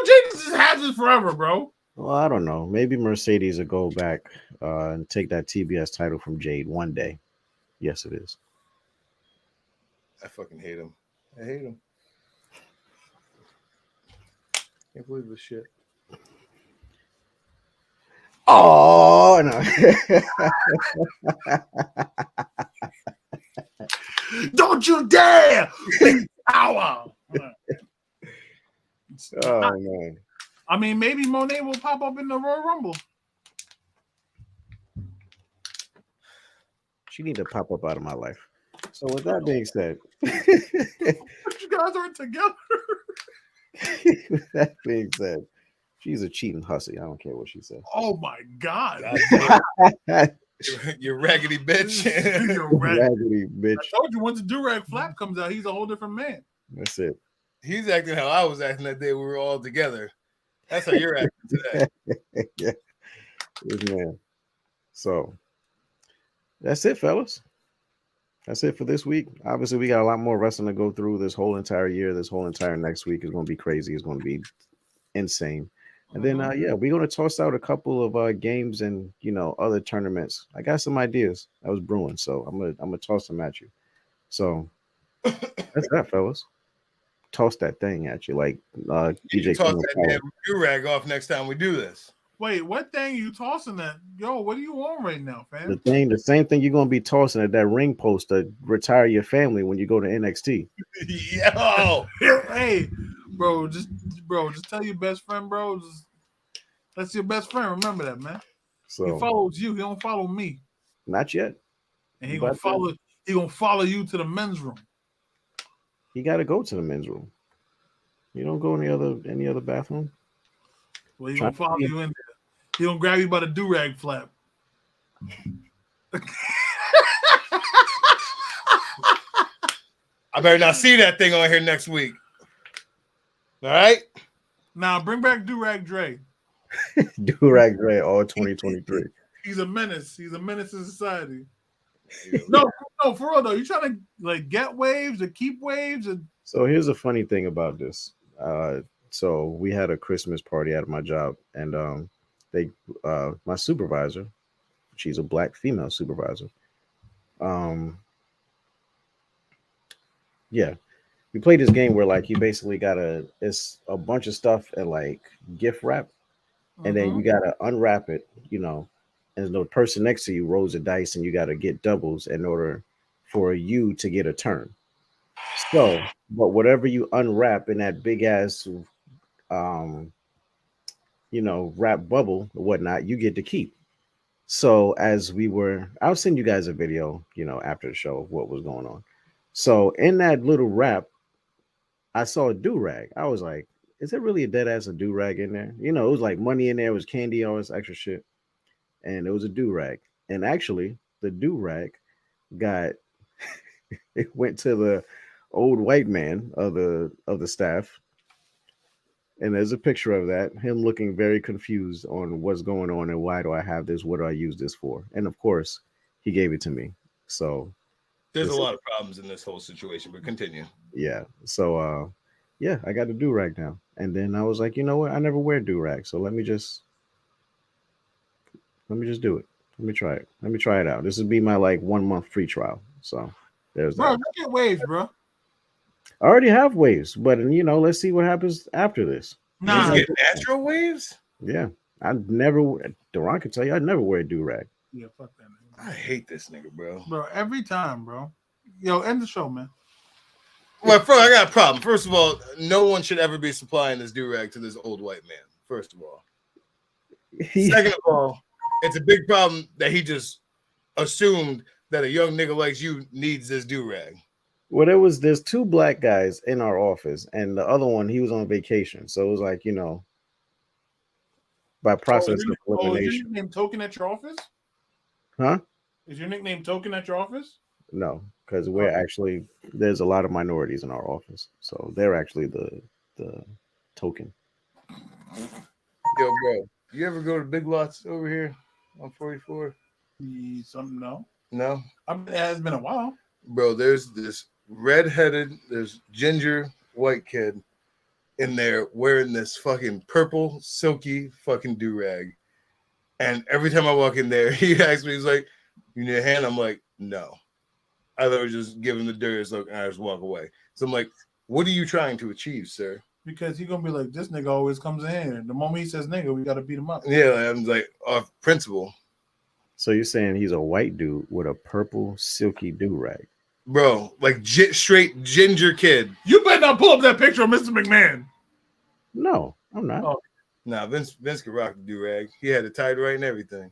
Jade just has it forever, bro. Well, I don't know. Maybe Mercedes will go back and take that TBS title from Jade one day. Yes, it is. I fucking hate him. I hate him. Can't believe this shit. Oh no! Don't you dare! Power! Oh man! I mean, maybe Monet will pop up in the Royal Rumble. She need to pop up out of my life. So with that being said, You guys aren't together. with that being said, she's a cheating hussy. I don't care what she says. Oh my God! You're raggedy bitch. You're right. Raggedy bitch. I told you once the do-rag flap comes out, he's a whole different man. That's it. He's acting how I was acting that day we were all together. That's how you're acting today. Yeah. Yes, man. So that's it, fellas. That's it for this week. Obviously, we got a lot more wrestling to go through this whole entire year. This whole entire next week is going to be crazy. It's going to be insane. And then, yeah, we're going to toss out a couple of games and, other tournaments. I got some ideas that was brewing, so I'm gonna toss them at you. So that's that, fellas. Toss that thing at you, like DJ. Toss that damn do-rag off next time we do this. Wait, what thing you tossing that? Yo, what are you on right now, fam? The same thing you're gonna be tossing at that ring post to retire your family when you go to NXT. Yo, Hey, bro, just tell your best friend, bro. That's your best friend. Remember that, man. So He follows you. He don't follow me. not yet. And he But, gonna follow. He gonna follow you to the men's room. He got to go to the men's room. You don't go in any other bathroom. Well, he Try gonna follow to be- you in there. He gonna grab you by the do-rag flap. I better not see that thing on here next week. All right. Now bring back do-rag Dre. Do-rag Dre all 2023. He's a menace. He's a menace to society. No, for real though. You trying to like get waves or keep waves? And So here's a funny thing about this. So we had a Christmas party at my job, and my supervisor, she's a black female supervisor. Yeah, we played this game where like you basically it's a bunch of stuff and like gift wrap, and then you gotta unwrap it, and the person next to you rolls a dice, and you gotta get doubles in order for you to get a turn. So, but whatever you unwrap in that big ass, wrap bubble or whatnot, you get to keep. So I'll send you guys a video, after the show of what was going on. So in that little wrap, I saw a do-rag. I was like, is it really a dead ass a do-rag in there? It was like money in there, it was candy, all this extra shit. And it was a do-rag. And actually, the do-rag got it went to the old white man of the staff. And there's a picture of that, him looking very confused on what's going on and why do I have this? What do I use this for? And of course, he gave it to me. So there's a lot of problems in this whole situation, but continue. Yeah. So I got a do-rag now. And then I was like, you know what? I never wear do-rag. So let me just do it. Let me try it. Let me try it out. This would be my like 1 month free trial. So there's bro, that. look at waves, bro. I already have waves, but let's see what happens after this. Nah, You get natural waves? Yeah. Duran can tell you I never wear a do-rag. yeah, fuck that. I hate this nigga, bro. Bro, every time, bro. Yo, end the show, man. Well, I got a problem. First of all, no one should ever be supplying this do-rag to this old white man. First of all. Second of all, it's a big problem that he just assumed that a young nigga like you needs this do-rag. Well, there's two black guys in our office, and the other one, he was on vacation. So it was like, by process of Is elimination. your nickname Token at your office? Huh? Is your nickname Token at your office? No, because there's a lot of minorities in our office. So they're actually the token. Yo, bro, you ever go to Big Lots over here on 44? Something, no. No? It has been a while. Bro, there's this there's ginger white kid in there wearing this fucking purple silky fucking do-rag. And every time I walk in there, he asks me, he's like, you need a hand? I'm like, no. I literally just give him the dirtiest look and I just walk away. So I'm like, what are you trying to achieve, sir? Because he's going to be like, this nigga always comes in here. The moment he says nigga, we got to beat him up. Yeah, I'm like, off principle. So you're saying he's a white dude with a purple silky do-rag? Bro, like straight ginger kid. You better not pull up that picture of Mr. McMahon. No, I'm not. Oh. Nah, Vince could rock the do-rag. He had it tied right and everything.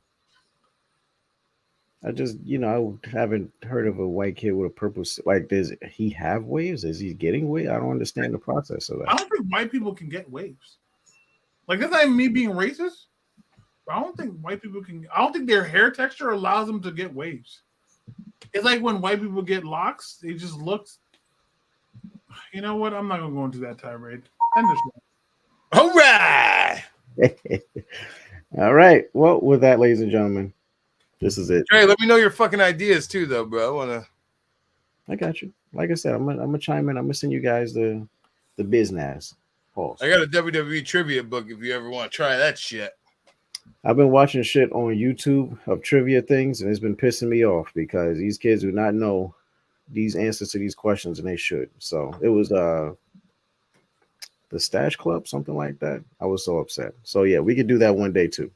I just, I haven't heard of a white kid with a purple. Like, does he have waves? Is he getting waves? I don't understand the process of that. I don't think white people can get waves. Like, that's not even me being racist. But I don't think white people can. I don't think their hair texture allows them to get waves. It's like when white people get locks, it just looks. You know what? I'm not gonna go into that tirade. End this one. All right. All right. Well, with that, ladies and gentlemen, this is it. Trey, let me know your fucking ideas too, though, bro. I got you. Like I said, I'm gonna chime in. I'm gonna send you guys the business. Pause. I got a WWE trivia book if you ever want to try that shit. I've been watching shit on YouTube of trivia things, and it's been pissing me off because these kids do not know these answers to these questions, and they should. So it was the Stash Club, something like that. I was so upset. So yeah, we could do that one day too.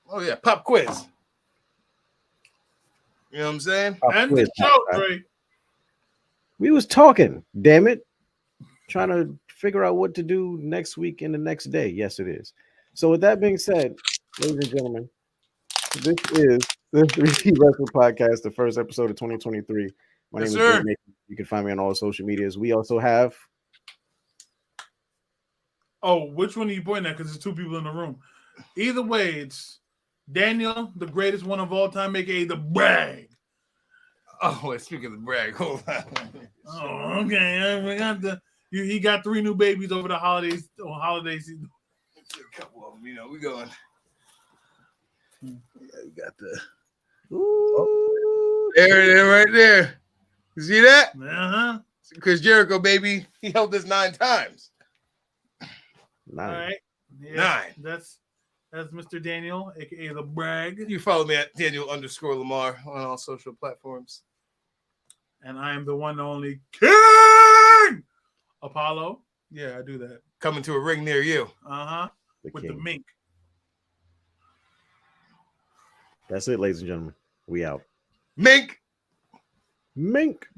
Oh yeah, pop quiz. You know what I'm saying? End the show, Trey. We was talking, damn it. Trying to figure out what to do next week and the next day. Yes, it is. So with that being said, Ladies and gentlemen, this is the 3D Wrestling Podcast, the first episode of 2023. My Yes, name is sir. Jake Mason. You can find me on all social medias. We also have Oh, which one are you pointing at? Because there's two people in the room. Either way, it's Daniel, the greatest one of all time, aka the brag. Oh, wait, speaking of the brag, hold on. Oh, okay. I forgot he got 3 new babies over the holidays. Holiday season. A couple of them, we going. Yeah, we got the Ooh, there, right there. You see that? Uh-huh. Chris Jericho, baby, he held this 9 times. All 9. right. Yeah, 9. That's Mr. Daniel, aka the brag. You follow me at Daniel_Lamar on all social platforms. And I am the one and only King Apollo. Yeah, I do that. Coming to a ring near you. Uh-huh. The With king. the mink. That's it, ladies and gentlemen. We out. Mink. Mink.